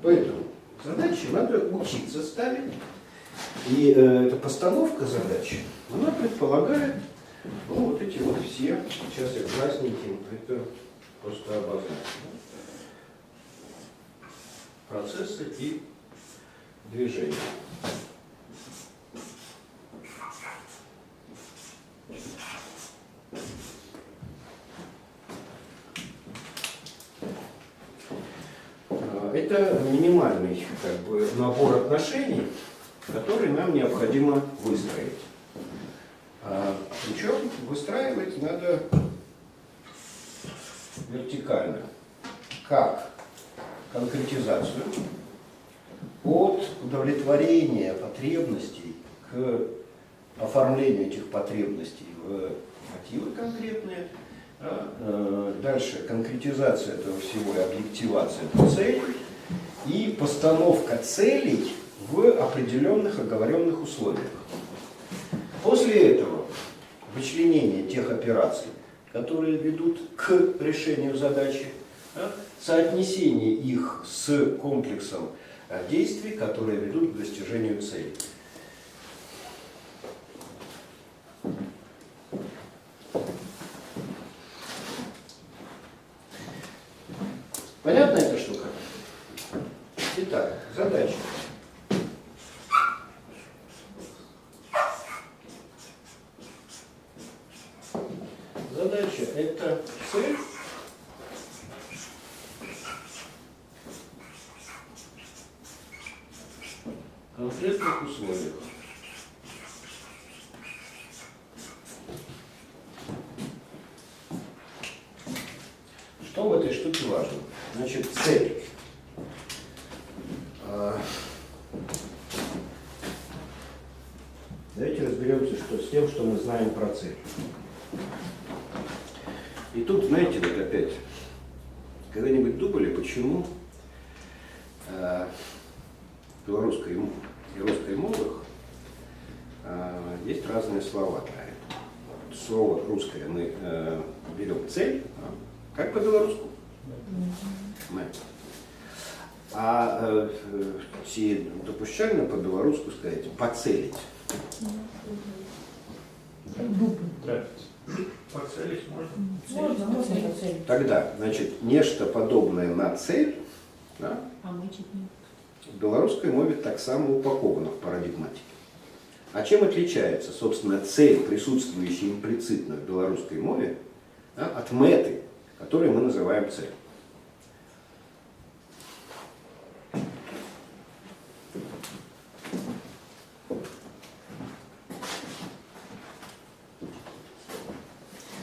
Поэтому задачи надо учиться ставить, и эта постановка задачи, она предполагает, ну, вот эти вот все, сейчас я красненьким это просто обозначу, процессы и движения. Это минимальный набор отношений, который нам необходимо выстроить. Причем выстраивать надо вертикально, как конкретизацию от удовлетворения потребностей к оформлению этих потребностей в мотивы конкретные. Дальше конкретизация этого всего и объективация целей и постановка целей в определенных оговоренных условиях. После этого вычленение тех операций, которые ведут к решению задачи, соотнесение их с комплексом действий, которые ведут к достижению цели. Понятна эта штука? Итак, задача. Задача – это цель, в конкретных условиях. Что в этой штуке важно? Значит, цель. Давайте разберемся с тем, что мы знаем про цель. И тут, знаете, вот опять, когда-нибудь думали, почему в белорусской и русской мовах есть разные слова для этого. Вот слово русское мы берем цель, как по-белорусски? А ці допущально по-белорусски сказать поцелить. Поцелить можно? Можно поцелить. Тогда, значит, нечто подобное на цель, да, А мы чуть не. в белорусской мове так само упаковано в парадигматике. А чем отличается, собственно, цель, присутствующая имплицитно в белорусской мове, да, от меты, которую мы называем цель?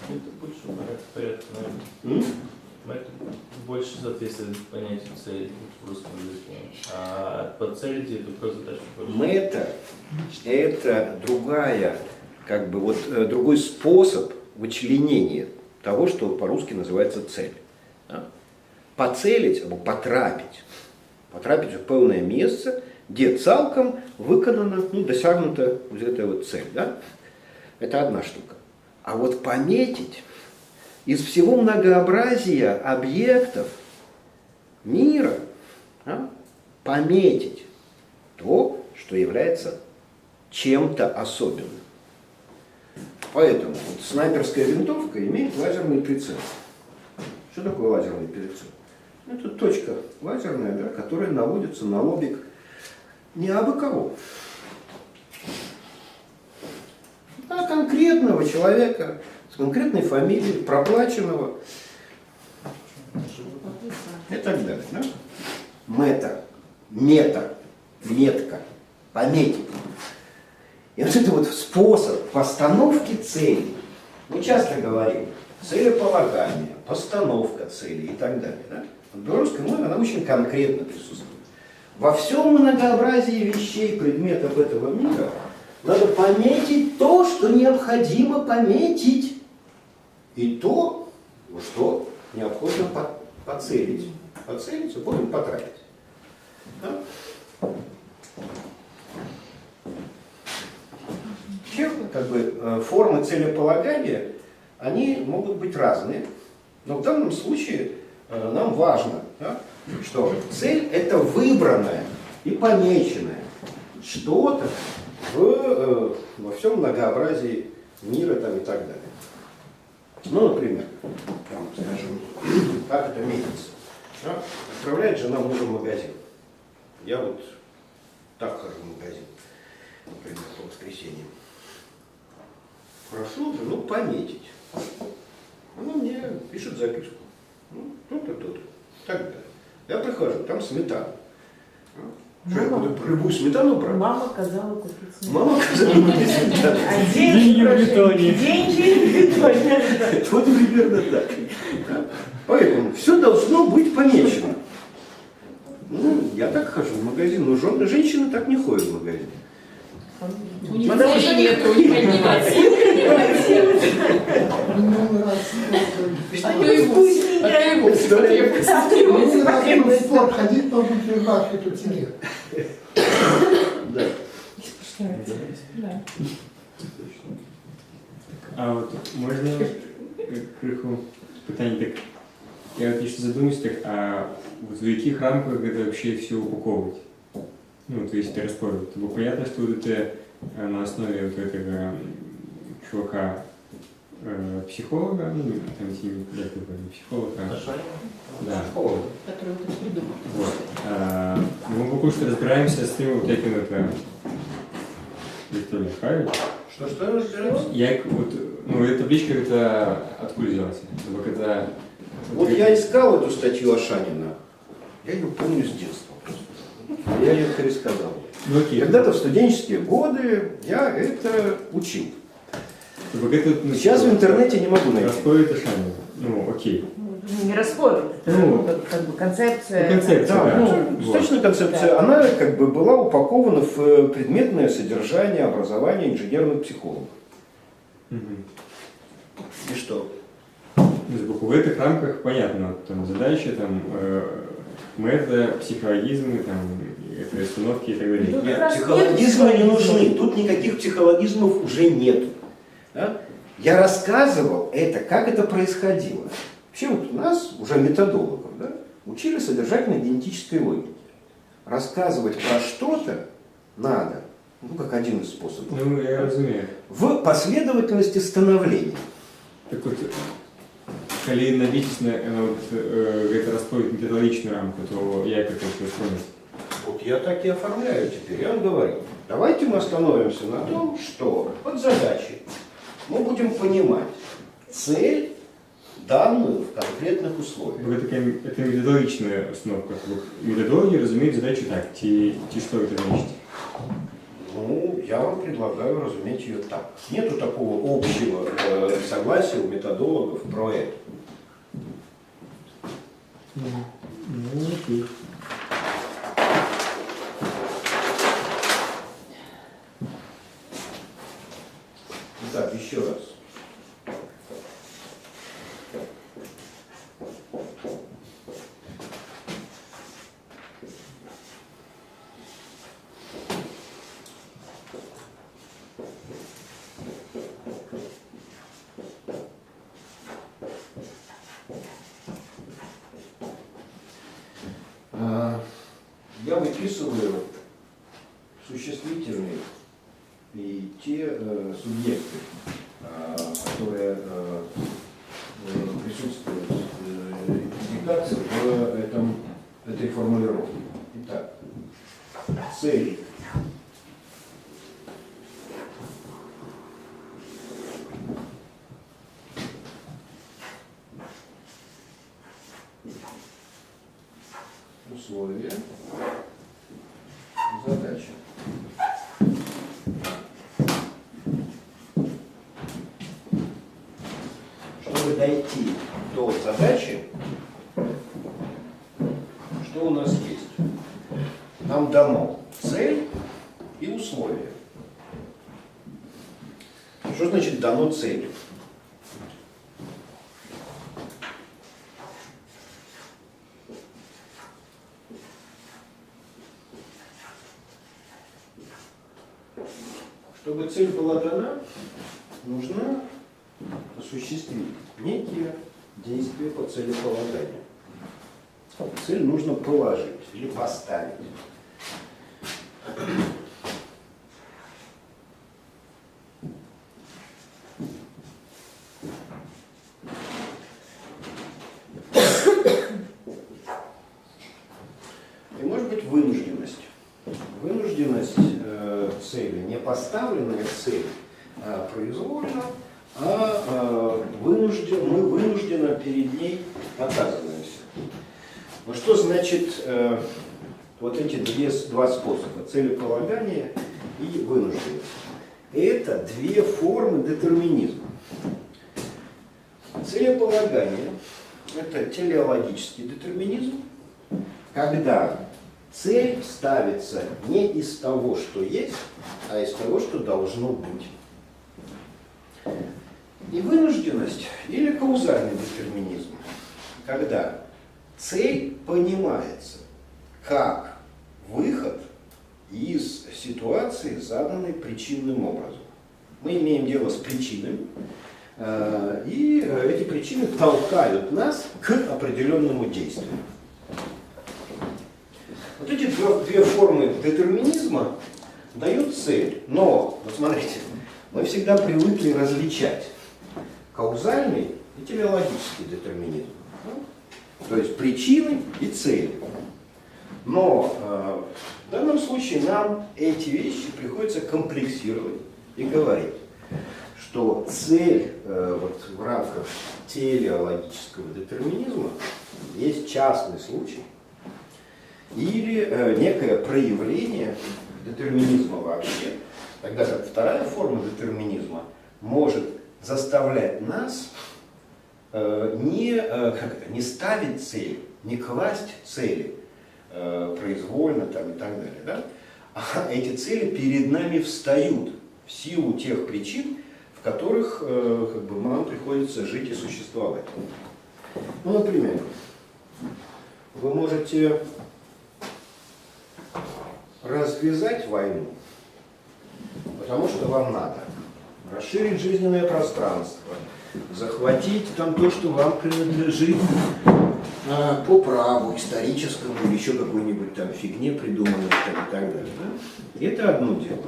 Это больше порядка, наверное. Это больше соответствует понятию цели в русском языке. А по цели это просто задача больше. Мета – это другая, другой способ вычленения того, что по-русски называется цель. Да? Поцелить або потрапить. Потрапить в певное место, где цалком виконана, досягнута вот эта вот цель. Да? Это одна штука. А вот пометить из всего многообразия объектов мира, пометить то, что является чем-то особенным. Поэтому вот снайперская винтовка имеет лазерный прицел. Что такое лазерный прицел? Это точка лазерная, да, которая наводится на лобик не абы кого, а конкретного человека с конкретной фамилией, проплаченного и так далее. Да? Мета метко, пометить. И вот это вот способ постановки целей. Мы часто говорим, целеполагание, постановка целей и так далее. Да? В белорусской мове она очень конкретно присутствует. Во всем многообразии вещей, предметов этого мира надо пометить то, что необходимо пометить, и то, что необходимо поцелить. Поцелить, а потом потратить. Да? Вообще, как бы, формы целеполагания, они могут быть разные, но в данном случае нам важно, да, что цель – это выбранное и помеченное что-то во всем многообразии мира там, и так далее. Ну, например, там, скажем, как это метится. Да? Отправляет жена мужа в магазин. Я вот так хожу в магазин, например, по воскресеньям. Прошу жену пометить. Она мне пишет записку. Ну, то-то, то-то. Так далее. Я прихожу, там сметана. Что, я буду любую сметану брать? Мама казала купить сметану. Мама сказала купить сметану. А Деньги в прошу, бетоне. Деньги в бетоне. Вот примерно так. Поэтому все должно быть помечено. Ну, я так хожу в магазин, но женщины так не ходят в магазин. У них Потому цели что нету, у них одни мотивы. А то и вкусненько. Мне нравится в спорт ходить по бутербродке тут сидит. Да. Да. А от можна криху питання так. Я от ще задумаюсь так, а вот в яких рамках это вообще все упаковывать? Ну, то есть распорывать. Бо понятно, что вот это на основе вот этого чувака психолога, ну, там, як его говорили, психолога. Да. Который это придумал. Вот. Мы пока что разбираемся с тем, вот як він это Виктор Михайлович. Что разбираемся? Як вот, ну, эта табличка это откуда взялась? Бо когда Вот я искал эту статью Ашанина. Я ее помню с детства просто. Я ее пересказал. Ну, окей. Когда-то в студенческие годы я это учил. Вот это, ну, Сейчас в интернете не могу найти. Распорит Ашанина. Ну, окей. Ну, не распорт, это Ну, как бы концепция. ну, концепция, Да, да. ну, точно концепция. Она как бы была упакована в предметное содержание образования инженерных психологов. Мгм. И что? Ну, в этих рамках понятно, там задача, там мета, психологизмы, там это установки и так далее. Ну, Нет, как раз психологизмы нет не нужны. психологизма. Тут никаких психологизмов уже нет. Да? Я рассказывал это, как это происходило. Вообще вот у нас, уже методологов, да, учили содержательной генетической логике. Рассказывать про что-то надо, ну как один из способов, Ну, я разумею. в последовательности становления. Так вот, коли навіть это распорит методологичную рамку, то як это все устроить? Вот я так и оформляю теперь. Я вам говорю, давайте мы остановимся на том, что под задачей мы будем понимать цель, данную в конкретных условиях. Это методологичная установка. Методология разумеет задачу так, ти что это значит? Ну, я вам предлагаю разуметь ее так. Нету такого общего согласия у методологов про это. Ну, окей. Итак, еще раз. Я выписываю существительные и те субъекты, которые присутствуют идентификации в этой формулировке. Итак, цели. Условия. задача. Чтобы дойти до задачи, что у нас есть? Нам дано цель и условия. Что значит дано цель? Чтобы цель была дана, нужно осуществить некие действия по целеполаганию. Цель нужно положить или поставить. И может быть вынужденность. Вынужденность цели, не поставленная цель произвольно, мы вынужденно перед ней оказываемся. Но что значит вот эти два способа, целеполагание и вынужденность? Это две формы детерминизма. Целеполагание – это телеологический детерминизм, когда цель ставится не из того, что есть, а из того, что должно быть. И вынужденность или каузальный детерминизм, когда цель понимается как выход из ситуации, заданной причинным образом. Мы имеем дело с причинами, и эти причины толкают нас к определенному действию. Вот эти две формы детерминизма дают цель. Но, вот смотрите, мы всегда привыкли различать каузальный и телеологический детерминизм. То есть причины и цели. Но в данном случае нам эти вещи приходится комплексировать и говорить, что цель вот, в рамках телеологического детерминизма есть частный случай или некое проявление детерминизма вообще, тогда как вторая форма детерминизма может заставлять нас не ставить цель, не класть цели произвольно там, и так далее, да? А эти цели перед нами встают в силу тех причин, в которых нам приходится жить и существовать. Ну, например, вы можете развязать войну, потому что вам надо расширить жизненное пространство, захватить там то, что вам принадлежит по праву историческому или еще какой-нибудь там фигне придуманной там, и так далее. Да? Это одно дело.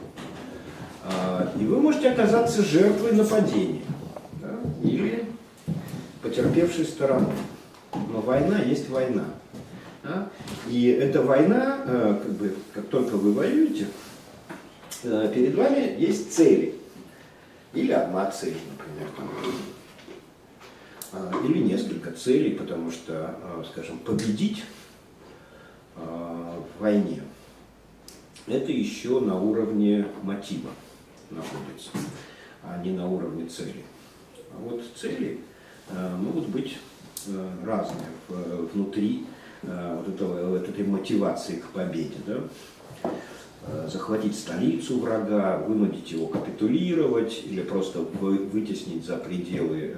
И вы можете оказаться жертвой нападения, да? Или потерпевшей стороной. Но война есть война. Да? И эта война, как только вы воюете, перед вами есть цели. Или одна цель, например, или несколько целей, потому что, скажем, победить в войне – это еще на уровне мотива находится, а не на уровне цели. А вот цели могут быть разные внутри вот этой мотивации к победе. Да? Захватить столицу врага, вынудить его капитулировать или просто вытеснить за пределы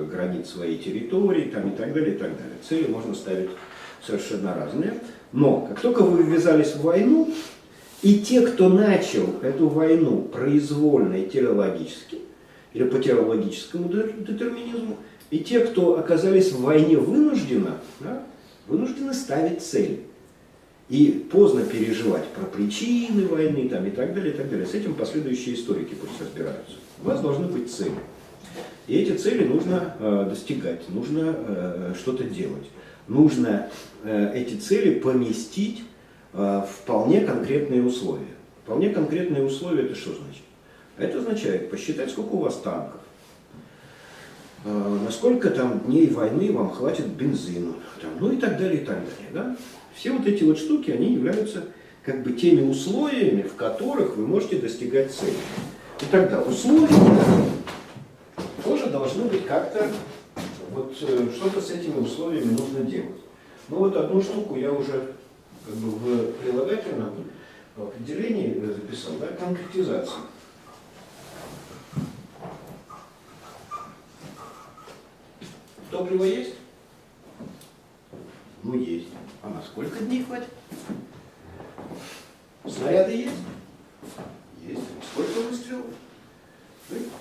границ своей территории там, и так далее, и так далее. Цели можно ставить совершенно разные. Но как только вы ввязались в войну, и те, кто начал эту войну произвольно и телеологически, или по телеологическому детерминизму, и те, кто оказались в войне вынужденно, да, вынуждены ставить цели. И поздно переживать про причины войны там, и так далее, и так далее. С этим последующие историки пусть разбираются. У вас должны быть цели. И эти цели нужно достигать, нужно что-то делать. Нужно эти цели поместить в вполне конкретные условия. Вполне конкретные условия это что значит? Это означает посчитать, сколько у вас танков, насколько там дней войны вам хватит бензина, там, ну и так далее, и так далее. Да? Все вот эти вот штуки, они являются как бы теми условиями, в которых вы можете достигать цели. И тогда условия тоже должны быть как-то, вот что-то с этими условиями нужно делать. Ну вот одну штуку я уже как бы в прилагательном определении записал, да, конкретизация. Топливо есть? Ну есть. А на сколько дней хватит? Снаряды есть? Есть. Сколько выстрелов?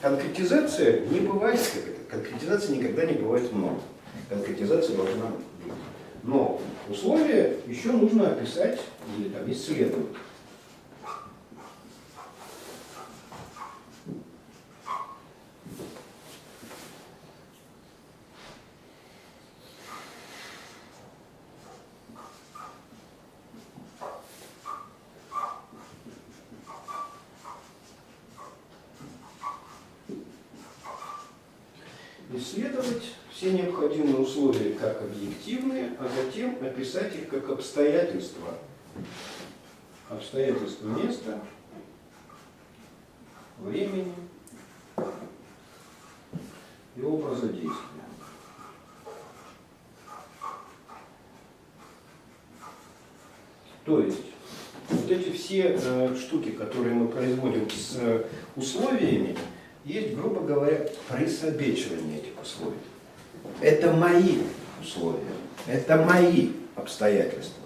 Конкретизация не бывает, как это, конкретизация никогда не бывает много. Конкретизация должна быть. Но условия еще нужно описать или там исследовать. Исследовать все необходимые условия как объективные, а затем описать их как обстоятельства. Обстоятельства места, времени и образа действия. То есть вот эти все штуки, которые мы производим с условиями, есть, грубо говоря, присобечивание этих условий. Это мои условия, это мои обстоятельства.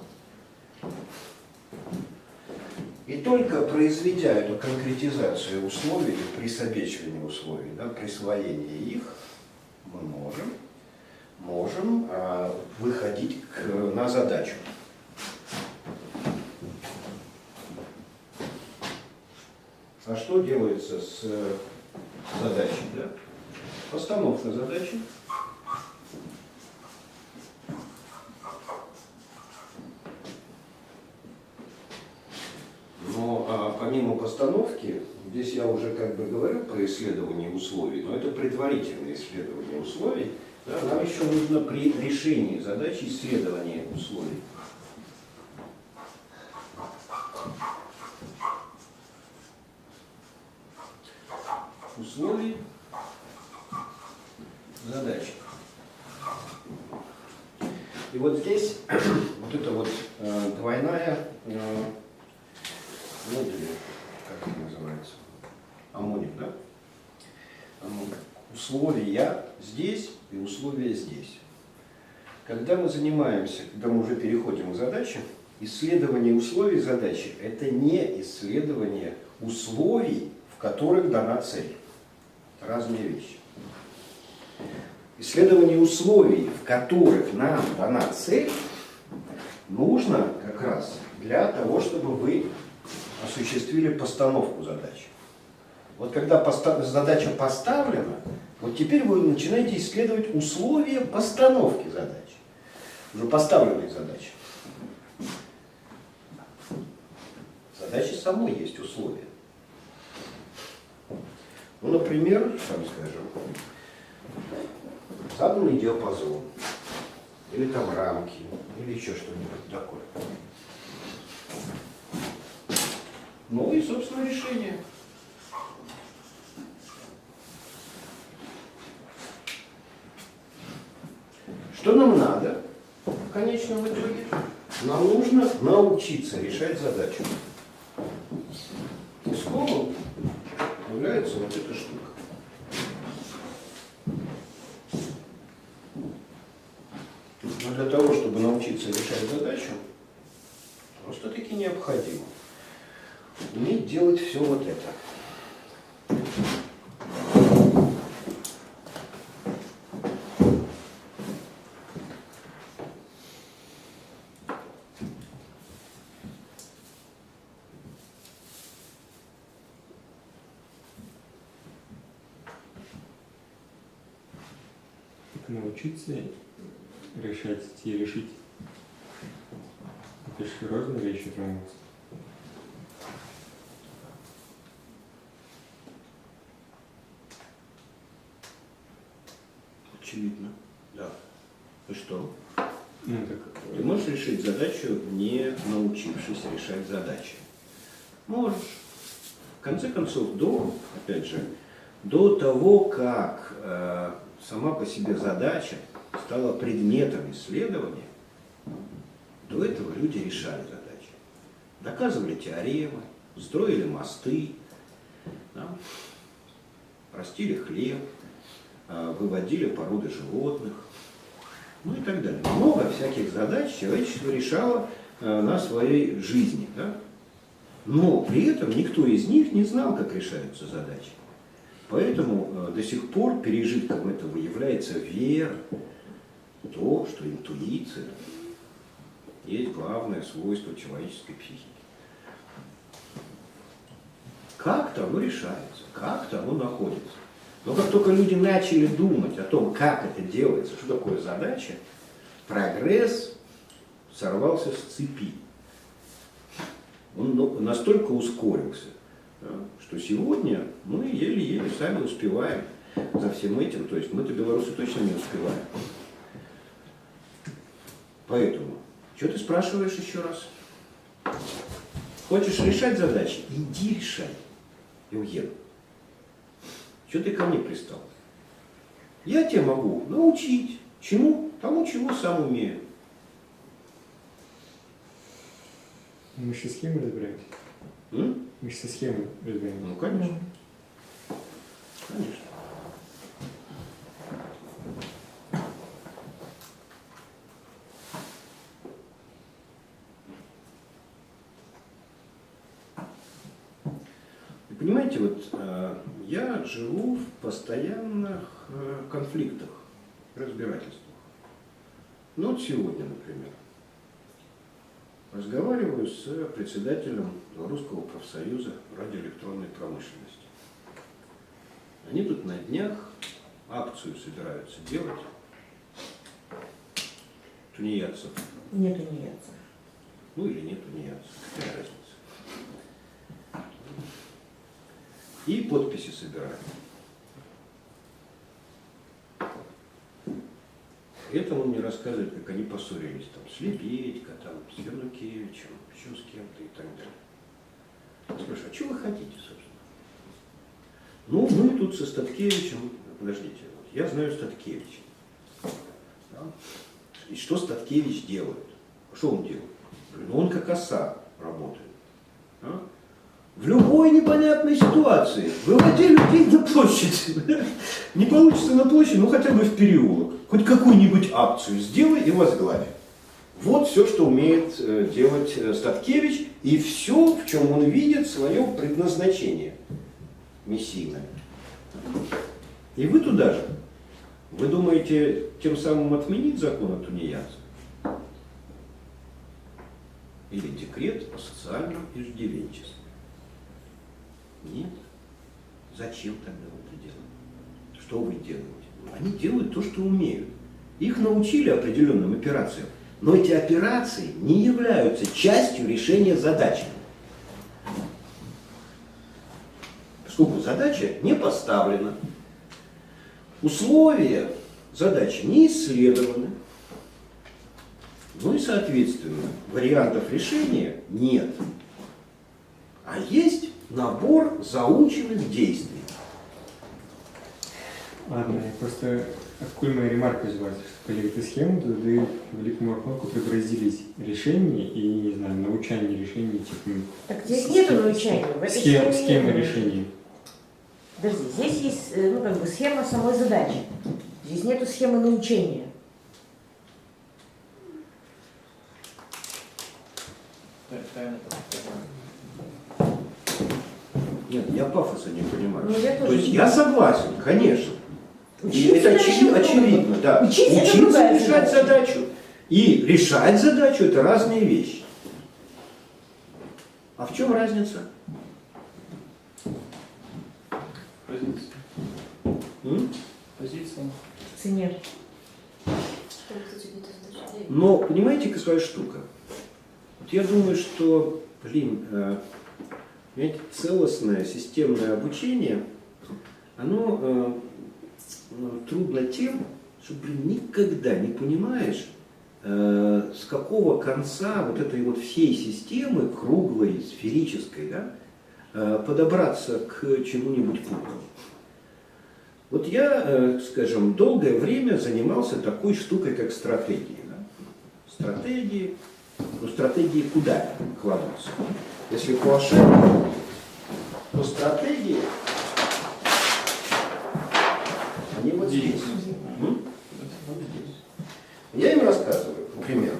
И только произведя эту конкретизацию условий, присобечивание условий, да, присвоение их, мы можем выходить на задачу. А что делается с задачей? Да? Постановка задачи. Но помимо постановки, здесь я уже как бы говорил про исследование условий, но это предварительное исследование условий. Да, нам еще нужно при решении задачи исследование условий. Условий задачи. И вот здесь вот эта вот двойная, ну, или как это называется, аммоним, да? Условия здесь и условия здесь. Когда мы занимаемся, когда мы уже переходим к задаче, исследование условий задачи – это не исследование условий, в которых дана цель. Это разные вещи. Исследование условий, в которых нам дана цель, нужно как раз для того, чтобы вы осуществили постановку задачи. Вот когда задача поставлена, вот теперь вы начинаете исследовать условия постановки задачи. Уже поставленной задачи. Задачи самой есть условия. Ну, например, там скажем, заданный диапазон, или там рамки, или еще что-нибудь такое. Ну и, собственно, решение. Что нам надо в конечном итоге? Нам нужно научиться решать задачу. Искомым является вот эта штука. Но для того, чтобы научиться решать задачу, просто-таки необходимо уметь делать все вот это. Научиться решать и решить. Это же разные вещи требуются. Очевидно, да. И что? Ну так. Ты можешь решить решить задачу, не научившись решать задачи? Можешь. В конце концов, опять же, до того, как сама по себе задача стала предметом исследования, до этого люди решали задачи. Доказывали теоремы, строили мосты, да, растили хлеб, выводили породы животных, ну и так далее. Много всяких задач человечество решало на своей жизни. Да? Но при этом никто из них не знал, как решаются задачи. Поэтому до сих пор пережитком этого является вера, то, что интуиция есть главное свойство человеческой психики. Как-то оно решается, как-то оно находится. Но как только люди начали думать о том, как это делается, что такое задача, прогресс сорвался с цепи. Он настолько ускорился, что сегодня мы еле-еле сами успеваем за всем этим. То есть мы-то, белорусы, точно не успеваем. Поэтому, что ты спрашиваешь еще раз? Хочешь решать задачи? Иди решай, Евген. Что ты ко мне пристал? Я тебя могу научить. Чему? Тому, чему сам умею. Мы же схемы разбираемся. Мы же со схемой разбираемся. Ну, конечно. Конечно. Вы понимаете, вот я живу в постоянных конфликтах, разбирательствах. Ну вот сегодня, например, разговариваю с председателем Белорусского профсоюза радиоэлектронной промышленности. Они тут на днях акцию собираются делать. Тунеядцев. Нет тунеядцев. Ну или нет тунеядцев. Какая разница? И подписи собирают. Это он мне рассказывает, как они поссорились там, с Лебедько, там, с Вернукевичем, еще с кем-то и так далее. Я спрашиваю, а что вы хотите, собственно? Ну, мы тут со Статкевичем, подождите, я знаю Статкевича. Да? И что Статкевич делает? Что он делает? Ну, он как оса работает. Да? В любой непонятной ситуации выводи людей на площадь. Не получится на площадь, ну хотя бы в переулок. Хоть какую-нибудь акцию сделай и возглавь. Вот все, что умеет делать Статкевич, и все, в чем он видит свое предназначение мессийное. И вы туда же. Вы думаете тем самым отменить закон о тунеядцах? Или декрет о социальном иждивенчестве? Нет. Зачем тогда вы это делаете? Что вы делаете? Они делают то, что умеют. Их научили определенным операциям. Но эти операции не являются частью решения задачи. Поскольку задача не поставлена, условия задачи не исследованы, ну и, соответственно, вариантов решения нет. А есть набор заученных действий. Ладно, я просто откуда моя ремарка взялась, что коли эту схему дадут великому рахунку прибраздились решения и, не знаю, научание решений типа. Так здесь нету научания. В этой схеме Схема нету. решений. Подожди, здесь есть, ну, как бы схема самой задачи. Здесь нету схемы научения. Нет, я пафоса не понимаю. Ну, я тоже То есть не я согласен, конечно. И Учиться это еще очевидно, да. Учиться это Учиться другая решать задача. задачу и решать задачу — это разные вещи. А в чем разница? Позиция. Позиция. В цене. Но понимаете, какая штука? Вот я думаю, что, понимаете, целостное системное обучение, оно трудно тем, что, никогда не понимаешь, с какого конца вот этой вот всей системы, круглой, сферической, да, подобраться к чему-нибудь пухлому. Вот я, скажем, долгое время занимался такой штукой, как стратегии. Да? Стратегии, ну стратегии куда кладутся? Если Куашеву, то стратегии, они вот здесь. Я им рассказываю, например.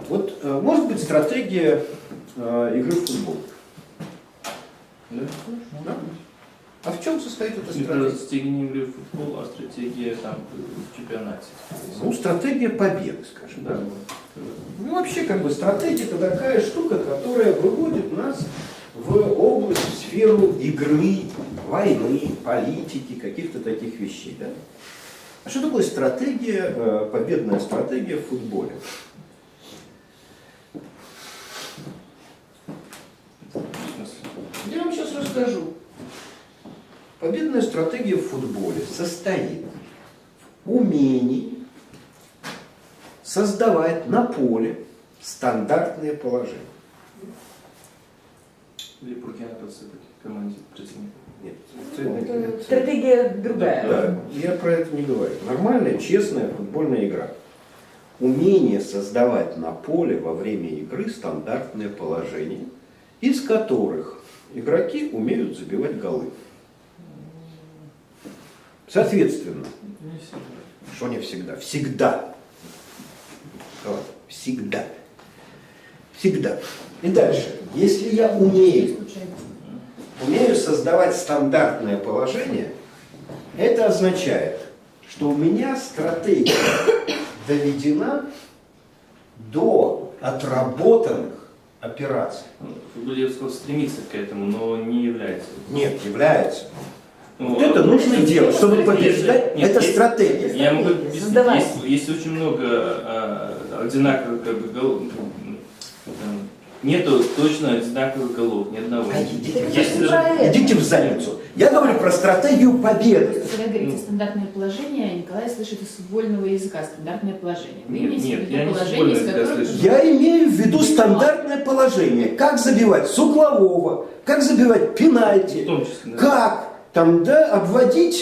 Вот может быть стратегия игры в футбол. Да? А в чем состоит эта стратегия? Стратегия не игры в футбол, а стратегия там в чемпионате. Ну, стратегия победы, скажем. Да. Ну, вообще, как бы, стратегия – это такая штука, которая выводит нас в область, в сферу игры, войны, политики, каких-то таких вещей. Да? А что такое стратегия, победная стратегия в футболе? Я вам сейчас расскажу. Победная стратегия в футболе состоит в умении создавать на поле стандартные положения. Или Буркина подсыпать команде противника. Нет, Стратегия другая. да, я про это не говорю. Нормальная, честная футбольная игра. Умение создавать на поле во время игры стандартные положения, из которых игроки умеют забивать голы. Соответственно, Не всегда. что не всегда? Всегда. Давай, всегда. Всегда. И дальше. Если я умею создавать стандартное положение, это означает, что у меня стратегия доведена до отработанных операций. Футболистов стремится к этому, но не является. Нет, является. Ну, Вот это нужно делать, чтобы побеждать. Нет, Это есть- стратегия. Я могу объяснить, Создавай. есть очень много одинаковых как бы, голов. Нету точно одинаковых голов, ни одного. А идите, Есть Про даже- это. идите в задницу. Я говорю про стратегию победы. Когда говорите стандартное положение, Николай слышит из футбольного языка стандартное положение. Вы Нет, имеете в нет, виду я не положение, из футбольный язык которого... слышу. Я имею в виду стандартное положение. Как забивать с углового, как забивать В пенальти, том числе, да. как там, да, обводить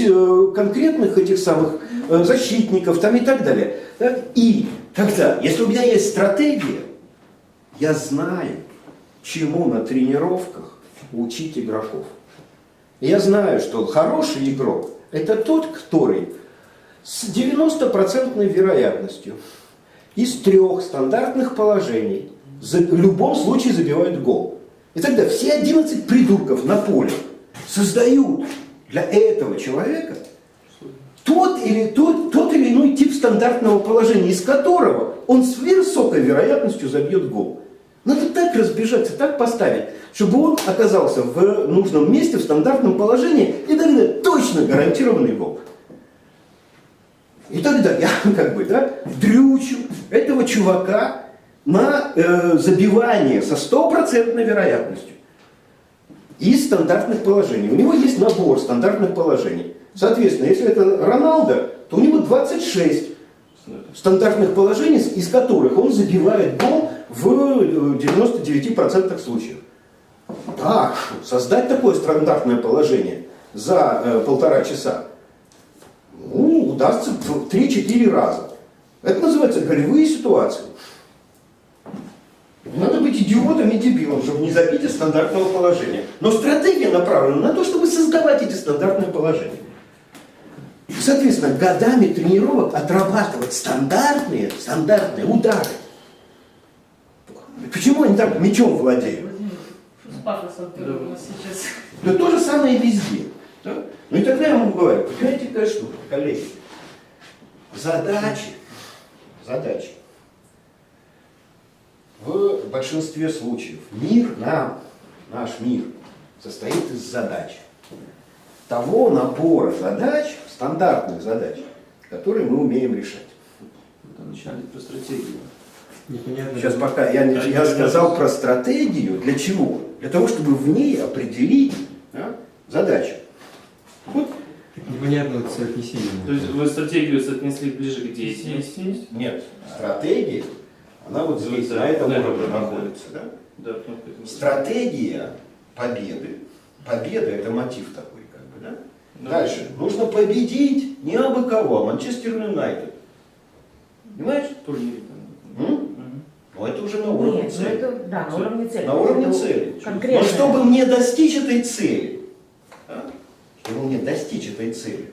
конкретных этих самых защитников там, и так далее. Да? И тогда, если у меня есть стратегия, я знаю, чему на тренировках учить игроков. Я знаю, что хороший игрок – это тот, который с 90% вероятностью из 3 стандартных положений в любом случае забивает гол. И тогда все 11 придурков на поле создают для этого человека тот или иной тип стандартного положения, из которого он с высокой вероятностью забьет гол. Надо так разбежаться, так поставить, чтобы он оказался в нужном месте, в стандартном положении, и тогда точно гарантированный гол. И тогда я как бы, да, дрючу этого чувака на забивание со 100% вероятностью из стандартных положений. У него есть набор стандартных положений. Соответственно, если это Роналдо, то у него 26 стандартных положений, из которых он забивает гол в 99% случаев. Так, создать такое стандартное положение за 1,5 часа, ну, удастся в 3-4 раза. Это называется голевые ситуации. Надо быть идиотом и дебилом, чтобы не забить из стандартного положения. Но стратегия направлена на то, чтобы создавать эти стандартные положения. И, соответственно, годами тренировок отрабатывать стандартные удары. Почему они так мячом владеют? С пафосом ты у нас сейчас. Но то же самое и везде. Да? Ну и тогда я ему говорю, понимаете, какая штука, коллеги? Задачи в большинстве случаев наш мир состоит из задач. Того набора задач, стандартных задач, которые мы умеем решать. Начали про стратегию. Непонятно. Сейчас пока я сказал про стратегию, для чего? Для того, чтобы в ней определить, да, задачу. Вот непонятно вот соотнесение. То есть вы стратегию соотнесли ближе к деятельности? Нет, стратегия, она вот здесь, Да, на этом да, уровне да, находится. Да? Да, ну, поэтому- Стратегия победы. Победа – это мотив такой, как бы, да? Да. Дальше. Нужно победить не абы кого, а Манчестер Юнайтед. Понимаешь? Турнире там. М? Мгм. Но это уже на уровне Нет, ну цели. это, да, на уровне цели. На уровне Это цели. Конкретно. Но чтобы мне достичь этой цели, да, чтобы мне достичь этой цели,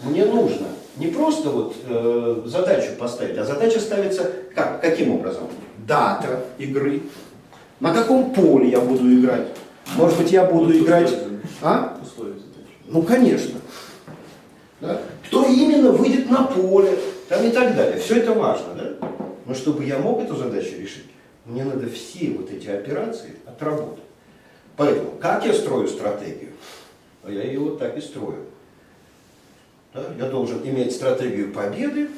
мне нужно не просто вот задачу поставить, а задача ставится каким образом? Дата игры, на каком поле я буду играть. Может быть, я буду играть... А? Условия задачи. Ну, конечно. Да? Кто именно выйдет на поле, там и так далее. Все это важно, да? Но чтобы я мог эту задачу решить, мне надо все вот эти операции отработать. Поэтому, как я строю стратегию? Я ее вот так и строю. Да? Я должен иметь стратегию победы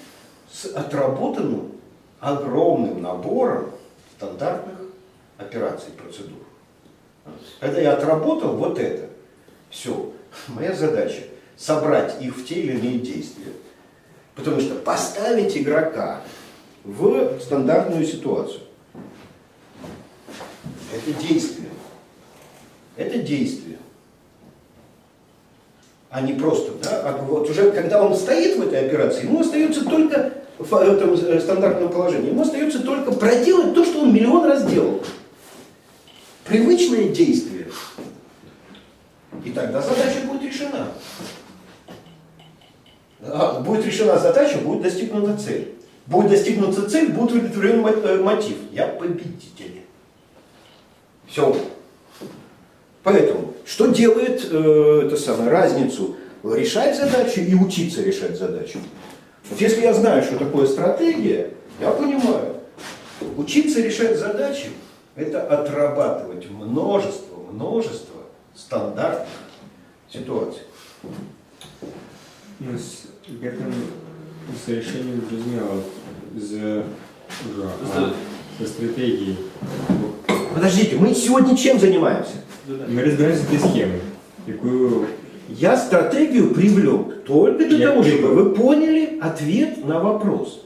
с отработанным огромным набором стандартных операций, процедур. Когда я отработал вот это, все, моя задача собрать их в те или иные действия. Потому что поставить игрока в стандартную ситуацию – это действие. Это действие. А не просто, да, а вот уже когда он стоит в этой операции, ему остается только в этом стандартном положении, ему остается только проделать то, что он миллион раз делал. Привычное действие. И тогда задача будет решена. Будет решена задача, будет достигнута цель. Будет достигнута цель, будет удовлетворен мотив. Я победитель. Все. Поэтому, что делает разницу? Решать задачу и учиться решать задачу. Вот если я знаю, что такое стратегия, я понимаю, учиться решать задачи – это отрабатывать множество стандартных ситуаций. Ну, як нам з рішенням зрозуміло, з стратегії. Подождите, мы сегодня чем занимаемся? Ми розбираємося з тією схемою, яку Я стратегию привлек только для того, чтобы вы поняли ответ на вопрос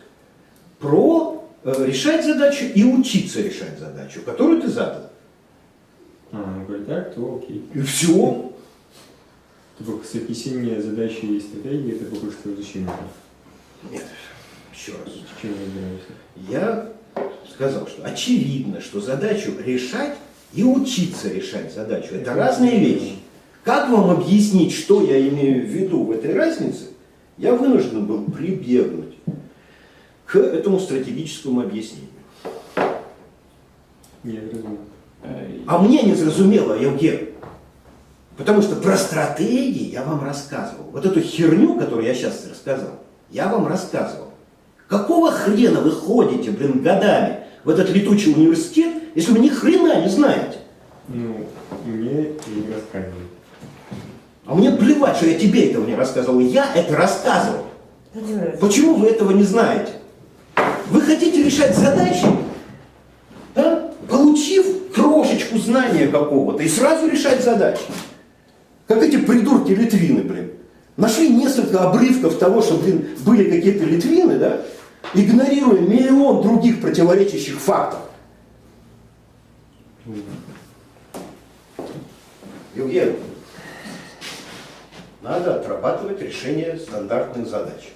про решать задачу и учиться решать задачу, которую ты задал. ну, коли так, то окей. И все. Тобто соотнесение задачи и стратегии это пока что зачем это? Нет, еще раз. С чем мы разбираемся? Я сказал, что очевидно, что задачу решать и учиться решать задачу – это разные вещи. Как вам объяснить, что я имею в виду в этой разнице, я вынужден был прибегнуть к этому стратегическому объяснению. Нет, разумно. А мне не зразумело, Евген. Потому что про стратегии я вам рассказывал. Вот эту херню, которую я сейчас рассказал, я вам рассказывал. Какого хрена вы ходите, годами в этот летучий университет, если вы ни хрена не знаете? Ну, мне не рассказывали. А мне плевать, что я тебе этого не рассказывал. Я это рассказывал. Владимир Ильич, Почему вы этого не знаете? Вы хотите решать задачи, да? Получив крошечку знания какого-то, и сразу решать задачи. Как эти придурки литвины, блин. Нашли несколько обрывков того, что, блин, были какие-то литвины, да? Игнорируя миллион других противоречащих фактов. Евген, надо отрабатывать решение стандартных задач.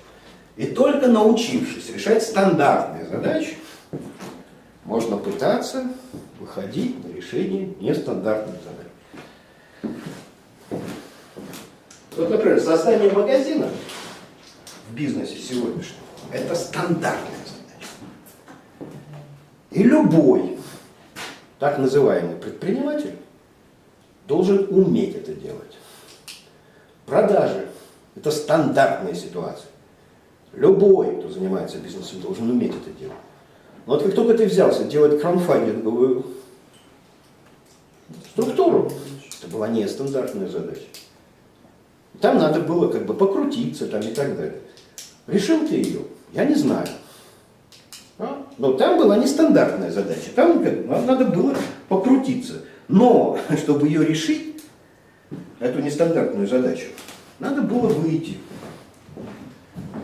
И только научившись решать стандартные задачи, можно пытаться выходить на решение нестандартных задач. Вот, например, создание магазина в бизнесе сегодняшнем – это стандартная задача. И любой так называемый предприниматель должен уметь это делать. Продажи – это стандартная ситуация. Любой, кто занимается бизнесом, должен уметь это делать. Но вот как только ты взялся делать краудфандинговую структуру, это была нестандартная задача. Там надо было как бы покрутиться там, и так далее. Решил ты ее? Я не знаю. Но там была нестандартная задача. Там надо было покрутиться. Но, чтобы ее решить, эту нестандартную задачу, Надо было выйти.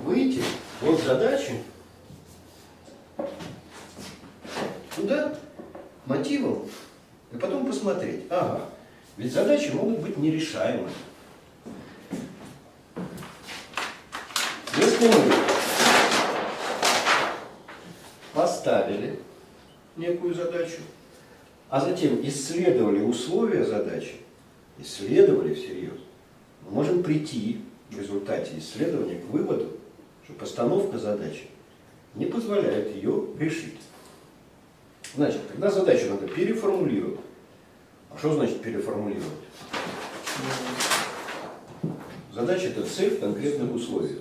Выйти от задачи туда, мотивом, и потом посмотреть. Ага, ведь задачи могут быть нерешаемы. Если мы поставили некую задачу, а затем исследовали условия задачи, исследовали всерьез, мы можем прийти в результате исследования к выводу, что постановка задачи не позволяет ее решить. Значит, тогда задачу надо переформулировать. А что значит переформулировать? Задача – это цель в конкретных условиях.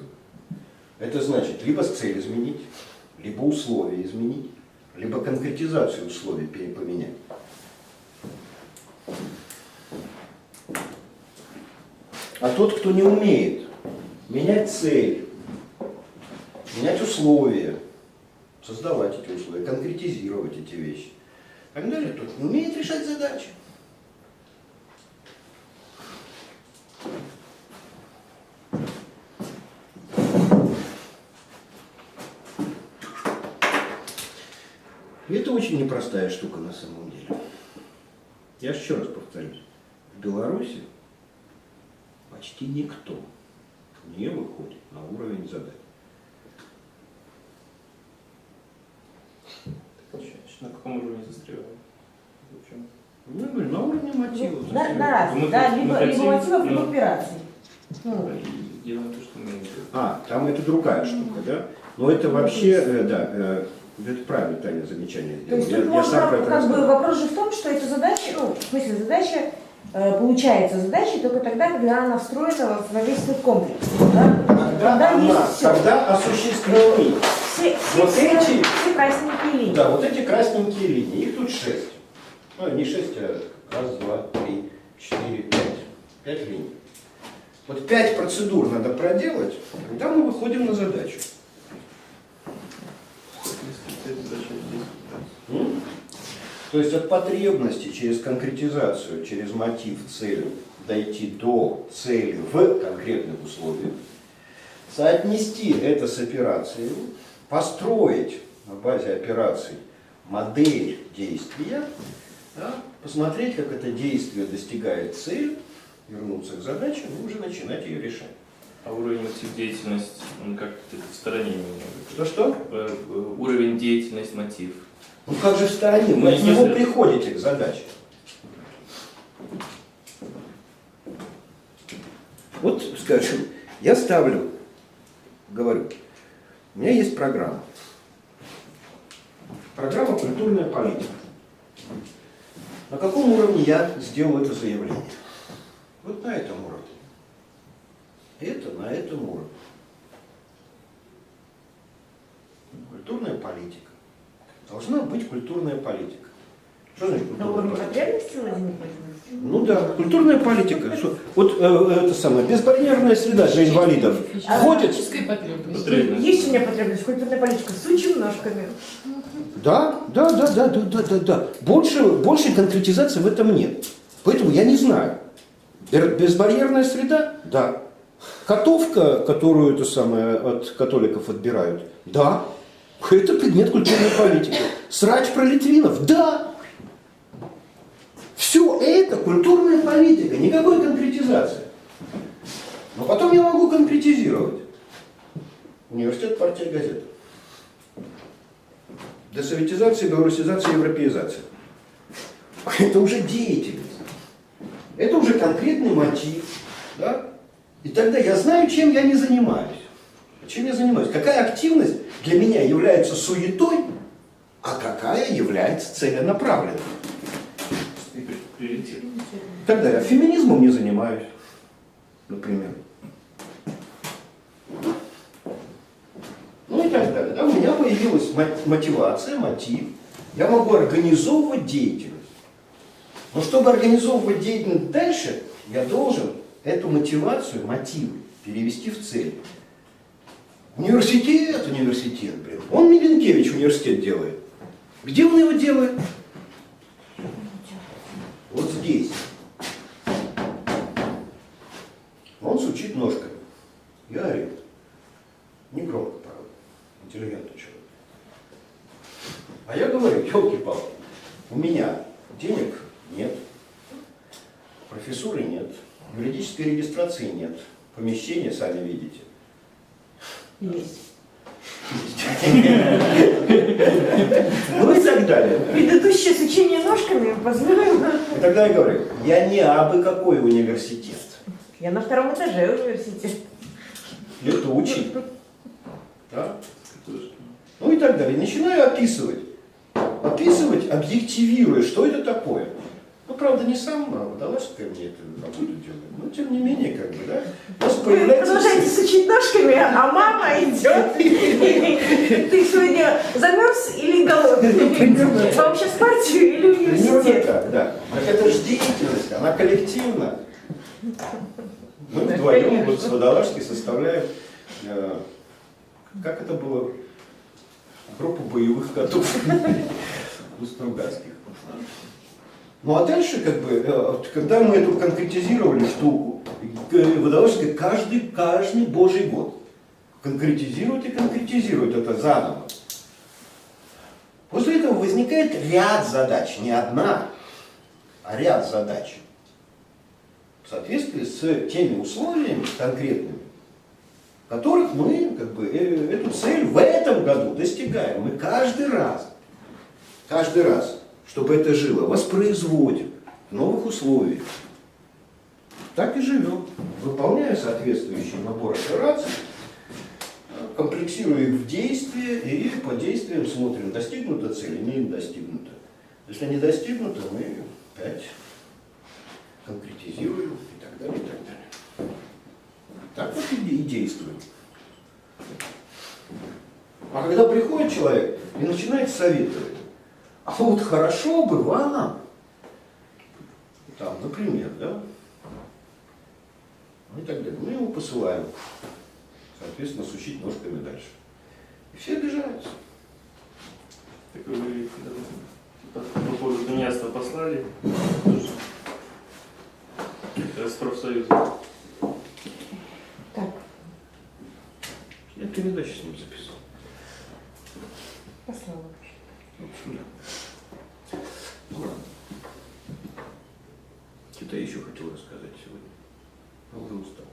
Это значит либо цель изменить, либо условия изменить, либо конкретизацию условий поменять. А тот, кто не умеет менять цель, менять условия, создавать эти условия, конкретизировать эти вещи, и так далее, тот не умеет решать задачи. И это очень непростая штука на самом деле. Я еще раз повторюсь. В Беларуси почти никто не выходит на уровень задач. На каком уровне застреваем? Зачем? Ну, я говорю, на уровне мотивов. На раз, да, либо мотивов, либо операций. Ну, Делаем то, что мы не делаем. А, там это другая штука, да? Но это вообще, да, это правильно, Таня, замечание то сделала. есть тут Я можно, сам про это как бы рассказывал. вопрос же в том, что эта задача, ну, в смысле, задача получается задачей только тогда, когда она встроена во весь свой комплекс. Да? Когда есть все. Когда осуществлены Все вот эти, красненькие линии. да, вот эти красненькие линии, их тут 6. Ну, не 6, а раз, два, три, 4, 5. 5 линий. Вот 5 процедур надо проделать, когда мы выходим на задачу. То есть от потребности через конкретизацию, через мотив, цель дойти до цели в конкретных условиях, соотнести это с операцией, построить на базе операций модель действия, да, посмотреть, как это действие достигает цели, вернуться к задаче, и уже начинать ее решать. А уровень мотив деятельность, он как-то в стороне немного. Что? Уровень деятельность мотив. Ну как же в стороне? Вы от него приходите к задаче. Вот, скажем, я ставлю, говорю, у меня есть программа. Программа «Культурная политика». На каком уровне я сделал это заявление? Вот на этом уровне. Это на этом уровне. Культурная политика. Должна быть культурная политика. Что значит На культурная уровне политика? потребности, Владимир Владимирович? Ну да, культурная политика. Что, вот это самое, безбарьерная среда для инвалидов. Входит. Физическая потребность. Потребность. Есть у меня потребность в культурной политике с сучьими ножками. Да. Больше конкретизации в этом нет. Поэтому я не знаю. Безбарьерная среда? Да. Котовка, которую это самое, от католиков отбирают? Да. Это предмет культурной политики. Срач про литвинов? Да. Все это культурная политика, никакой конкретизации. Но потом я могу конкретизировать. Университет, партия, газета. Десоветизация, белорусизация, европеизация. Это уже деятельность. Это уже конкретный мотив. Да? И тогда я знаю, чем я не занимаюсь. Чем я занимаюсь? Какая активность для меня является суетой, а какая является целенаправленной. Приоритет. Тогда я феминизмом не занимаюсь, например. Ну и так далее. Да? У меня появилась мотивация, мотив. Я могу организовывать деятельность. Но чтобы организовывать деятельность дальше, я должен эту мотивацию, мотив перевести в цель. Университет, блин. Он Миленкевич университет делает. Где он его делает? Вот здесь. Он сучит ножками. Денег нет, профессуры нет, юридической регистрации нет, помещения, сами видите. Есть. Ну и так далее. Предыдущее сучение ножками позволило. И тогда я говорю, я не абы какой университет. Я на 2-м этаже университета. Летучий. Да? Ну и так далее. Начинаю описывать. Описывать, объективируя, что это такое. Ну, правда, не сам, а водолазская мне эту работу делает. Но, тем не менее, как бы, да. У нас Вы появляется... продолжаете сучить ножками, а мама идет. Ты сегодня замерз или голодный? Вам сейчас партию или Примерно университет? так, да. Так это же деятельность, она коллективна. Мы вдвоем вот с водолазки составляем, как это было, группу боевых котов у Стругацких. Ну а дальше, как бы, когда мы эту конкретизировали штуку, водолазка каждый божий год конкретизирует это заново. После этого возникает ряд задач, не одна, а ряд задач. В соответствии с теми условиями конкретными, которых мы как бы, эту цель в этом году достигаем. Мы каждый раз, чтобы это жило, воспроизводим в новых условиях. Так и живем, выполняя соответствующий набор операций, комплексируя их в действие и по действиям смотрим, достигнута цель или не достигнута. Если не достигнута, мы опять конкретизируем и так далее, и так далее. Так вот и действуем. А когда приходит человек и начинает советовать, а вот хорошо бы вам, там, например, да, и так далее, мы его посылаем, соответственно, сучить ножками дальше. И все обижаются. Так вы говорите, да, по поводу тунеядства послали, тоже. Это с профсоюза. Так, Я передачу с ним записал. послала. Ну ладно. Что-то я еще хотел рассказать сегодня. Но уже устал.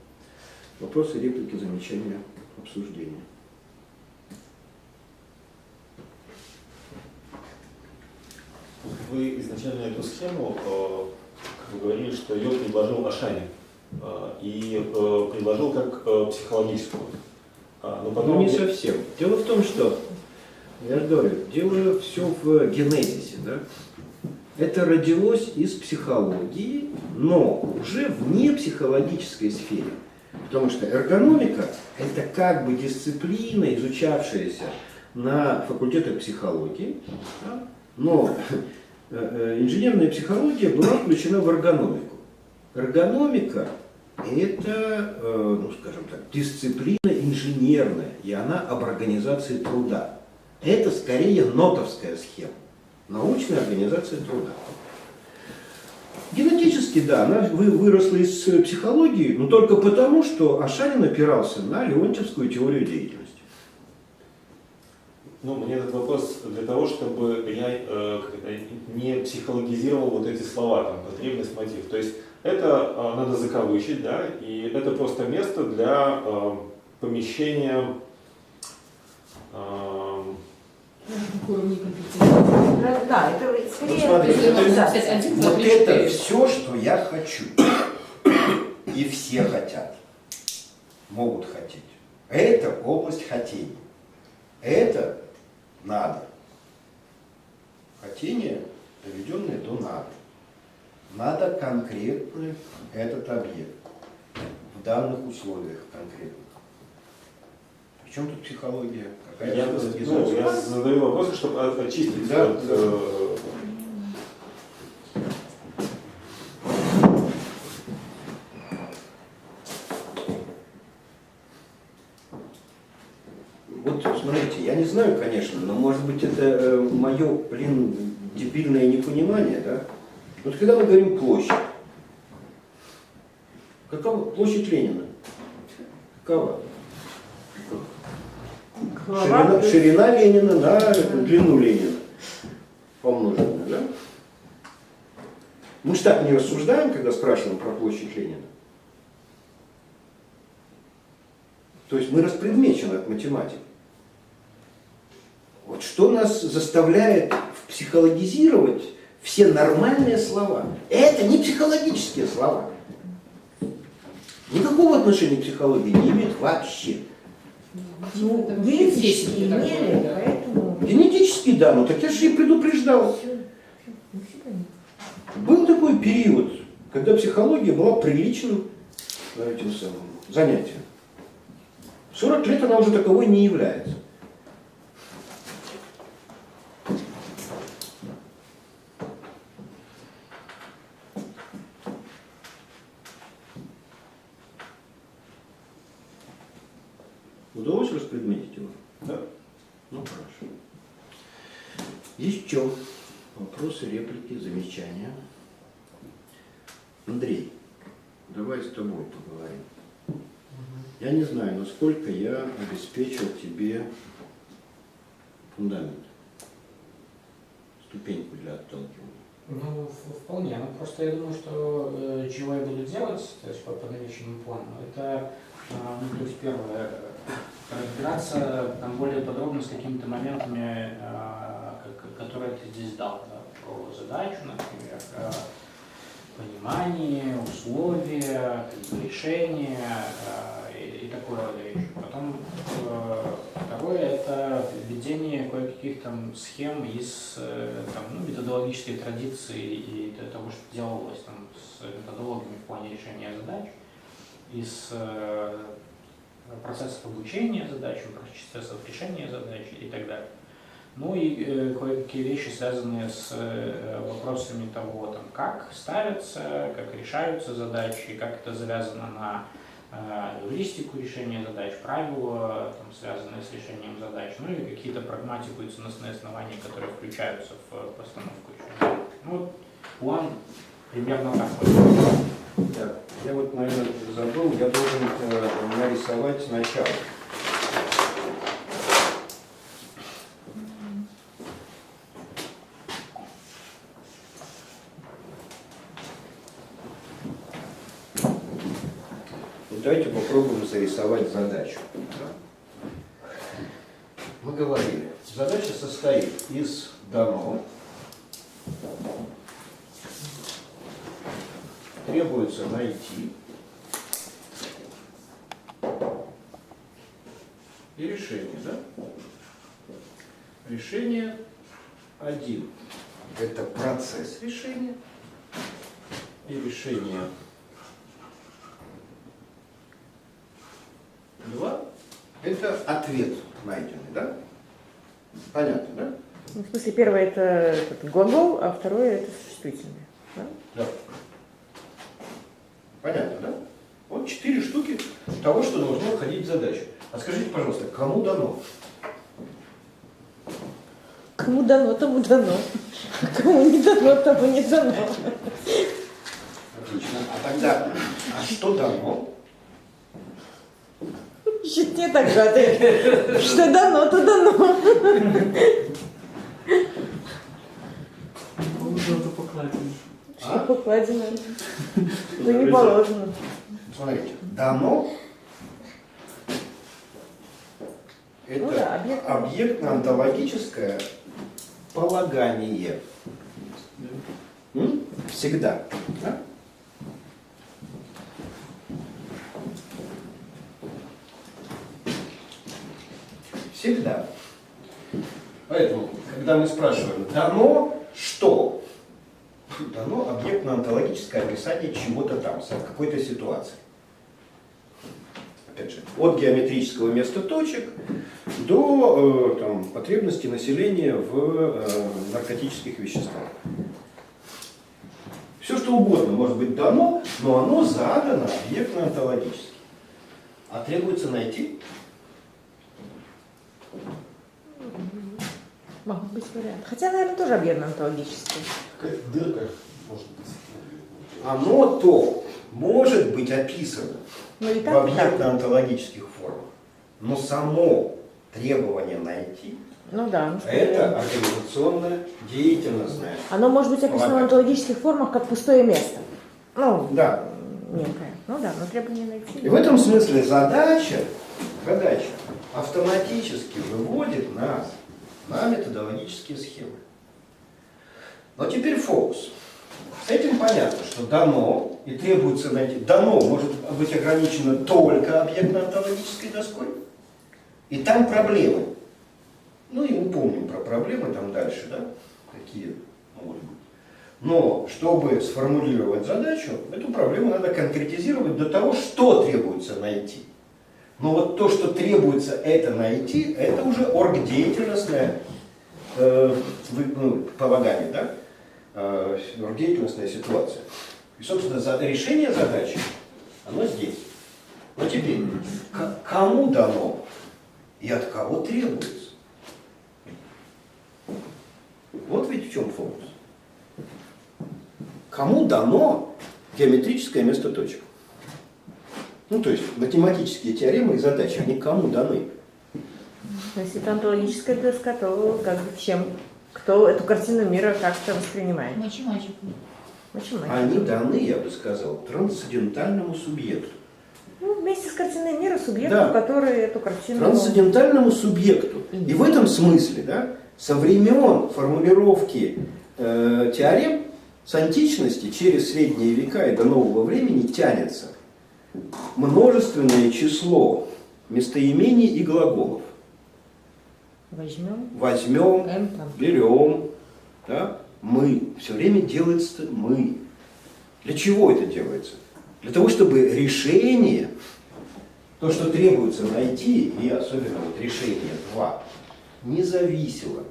Вопросы, реплики, замечания, обсуждения. Вы изначально эту схему, вы говорили, что ее предложил Ашанин и предложил как психологическую. Но потом... Ну не совсем. Дело в том, что, я же говорю, дело все в генезисе, да? Это родилось из психологии, но уже вне психологической сфере. Потому что эргономика – это как бы дисциплина, изучавшаяся на факультетах психологии, да? Но инженерная психология была включена в эргономику. Эргономика – это, ну скажем так, дисциплина инженерная, и она об организации труда. Это скорее нотовская схема. Научная организация труда. Генетически, да, она выросла из психологии, но только потому, что Ашанин опирался на леонтьевскую теорию деятельности. Ну, мне этот вопрос для того, чтобы я не психологизировал вот эти слова, там, потребность, мотив. То есть это надо закавычить, да, и это просто место для помещения Уровни компетенции. Да, это Вот скорее... смотрите, Один, два, вот три, это четыре. все, что я хочу. И все хотят. Могут хотеть. Это область хотения. Это надо. Хотение, доведенное до надо. Надо конкретный этот объект. В данных условиях конкретно. Причем тут психология? я задаю вопросы, чтобы очистить. Да, вот, да. Вот смотрите, я не знаю, конечно, но может быть это мое, дебильное непонимание, да? Вот когда мы говорим площадь, какова площадь Ленина? Какова? Ширина Ленина на длину Ленина помноженная, да? Мы же так не рассуждаем, когда спрашиваем про площадь Ленина. То есть мы распредмечены от математики. Вот что нас заставляет психологизировать все нормальные слова? Это не психологические слова. Никакого отношения к психологии не имеют вообще. Ну, Это генетически такое, имели, да. поэтому... Генетически, да, но так я же и предупреждал. Всё понятно. Был такой период, когда психология была приличным этим самым занятием. В 40 лет она уже таковой не является. Удалось распредметить его? Да. Ну хорошо. Еще вопросы, реплики, замечания? Андрей, давай с тобой поговорим. Я не знаю, насколько я обеспечил тебе фундамент, ступеньку для отталкивания. Ну, вполне. Ну, просто я думаю, что чего я буду делать, то есть по намеченному плану, это, ну, то есть первое, разбираться там более подробно с какими-то моментами, которые ты здесь дал, да, про задачу, например, понимание, условия, решения и такое рода вещи. Потом второе – это введение кое-каких там схем из там, ну, методологической традиции и того, что делалось там, с методологами в плане решения задач, из процессов обучения задачам, процессов решения задач и так далее. Ну и кое-какие вещи, связанные с вопросами того, там, как ставятся, как решаются задачи, как это завязано на эвристику решения задач, правила, там, связанные с решением задач, ну и какие-то прагматику и ценностные основания, которые включаются в постановку решения. Ну, вот план примерно такой. Так, я вот, наверное, забыл, я должен нарисовать начало. Давайте попробуем зарисовать задачу. Мы говорили, задача состоит из дано. Требуется найти и решение, да? Решение 1 – это процесс решения, и решение 2 – это ответ найденный, да? Понятно, да? Ну, в смысле, первое это этот глагол, а второе это существительное. Да? Да. Понятно, да? Вот 4 штуки того, что должно входить в задачу. А скажите, пожалуйста, кому дано? Кому дано, тому дано. А кому не дано, тому не дано. Отлично. А тогда, что дано? Чуть не так же ответ. Что дано, то дано. Положено, то покладено. Что покладено. Ну не положено. Смотрите, дано – Ну да, это объектно-онтологическое полагание. Всегда. Да? Всегда. Поэтому, когда мы спрашиваем, дано что? Дано объектно-онтологическое описание чего-то там, какой-то ситуации. Опять же, от геометрического места точек до там, потребностей населения в наркотических веществах. Все что угодно может быть дано, но оно задано объектно-онтологически. А требуется найти? Могут быть варианты. Хотя, наверное, тоже объектно-онтологические. Какая-то дырка, может быть. Оно то может быть описано Ну и в объектно-онтологических формах, но само требование найти Ну да. Ну, что Это организационная деятельностная. оно может быть описано в Ладно. онтологических формах как пустое место. Ну, Да. некое. Ну да, но требование найти. И в этом смысле задача автоматически выводит нас на методологические схемы. Но теперь фокус. С этим понятно, что дано и требуется найти. Дано может быть ограничено только объектно-онтологической доской. И там проблемы. Ну и мы помним про проблемы там дальше, да? Какие могут быть. Но чтобы сформулировать задачу, эту проблему надо конкретизировать до того, что требуется найти. Но вот то, что требуется это найти, это уже оргдеятельностное полагание, да? Оргдеятельностная ситуация. И, собственно, решение задачи, оно здесь. Но теперь, кому дано и от кого требуется? Вот ведь в чем фокус. Кому дано геометрическое место точек? Ну, то есть математические теоремы и задачи, они кому даны? Если это онтологическая доска, то как бы всем, кто эту картину мира как-то воспринимает. Математику. Математика. Они даны, я бы сказал, трансцендентальному субъекту. Ну, вместе с картиной мира субъекту, Да. который эту картину... Трансцендентальному субъекту. И в этом смысле, да, со времен формулировки теорем с античности через средние века и до нового времени тянется множественное число местоимений и глаголов. Возьмем, берем, да, мы. Все время делается мы. Для чего это делается? Для того, чтобы решение, то, что требуется найти, и особенно вот решение 2, не зависело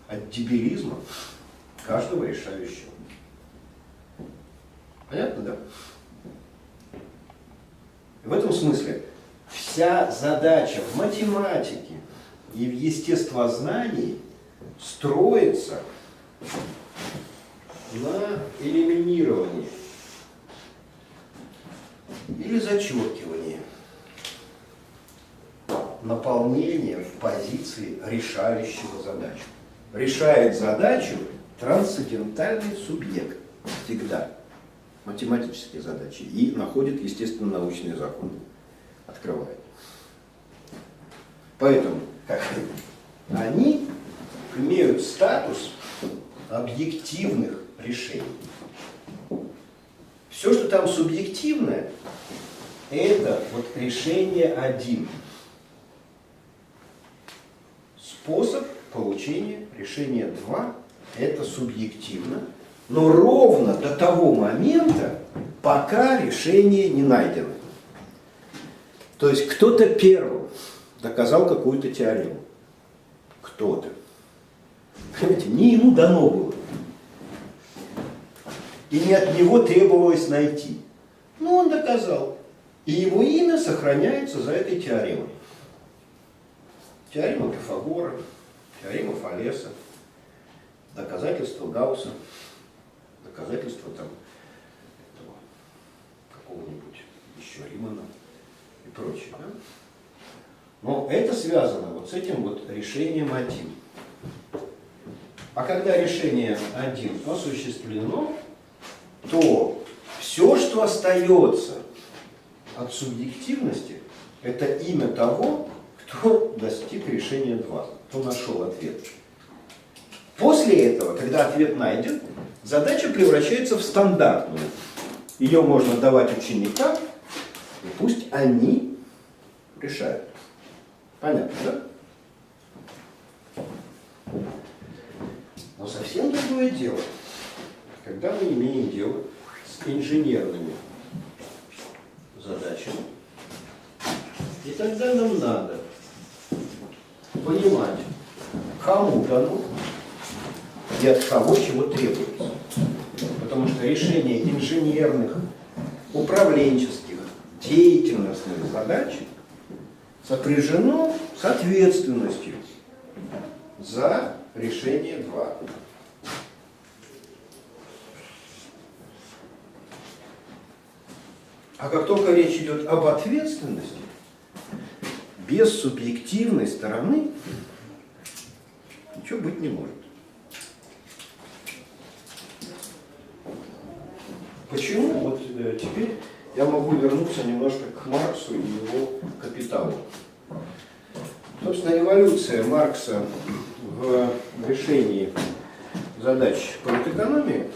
от дебилизма каждого решающего. Понятно, да? И в этом смысле вся задача в математике и в естествознании строится на элиминировании или зачеркивании наполнения в позиции решающего задачу. Решает задачу трансцендентальный субъект всегда. Математические задачи. И находит естественно-научные законы. Открывает. Поэтому они имеют статус объективных решений. Все, что там субъективное, это вот решение 1. Способ получения решения 2 это субъективно, но ровно до того момента, пока решение не найдено. То есть кто-то первым доказал какую-то теорему. Кто-то. Понимаете, не ему дано было. И не от него требовалось найти. Но он доказал. И его имя сохраняется за этой теоремой. Теорема Пифагора, теорема Фалеса, доказательство Гаусса, доказательство там этого, какого-нибудь еще Римана и прочее. Да? Но это связано вот с этим вот решением 1. А когда решение 1 осуществлено, то все, что остается от субъективности, это имя того, кто достиг решения 2, кто нашел ответ. После этого, когда ответ найден, задача превращается в стандартную. Ее можно давать ученикам, и пусть они решают. Понятно, да? Но совсем другое дело, когда мы имеем дело с инженерными задачами. И тогда нам надо понимать, кому дано и от кого чего требуется. Потому что решение инженерных, управленческих, деятельностных задач сопряжено с ответственностью за решение 2. А как только речь идет об ответственности, без субъективной стороны чего быть не может. Почему? Вот теперь я могу вернуться немножко к Марксу и его «Капиталу». Собственно, эволюция Маркса в решении задач политэкономии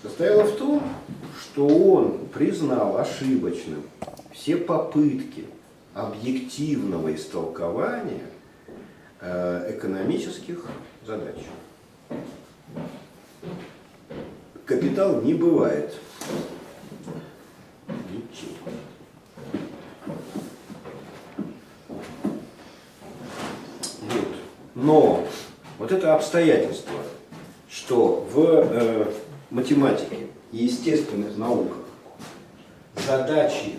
состояла в том, что он признал ошибочным все попытки объективного истолкования экономических задач. Капитал не бывает ничем. Вот. Но вот это обстоятельство, что в математике и естественных науках задачи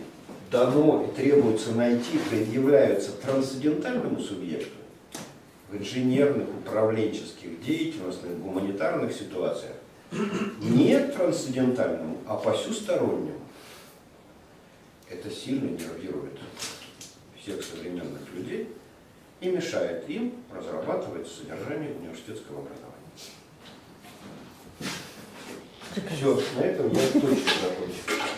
дано и требуется найти, предъявляются трансцендентальному субъекту, в инженерных, управленческих, деятельностных, гуманитарных ситуациях, не трансцендентальному, а посюстороннему. Это сильно нервирует всех современных людей и мешает им разрабатывать содержание университетского образования. Все, на этом я точно закончу.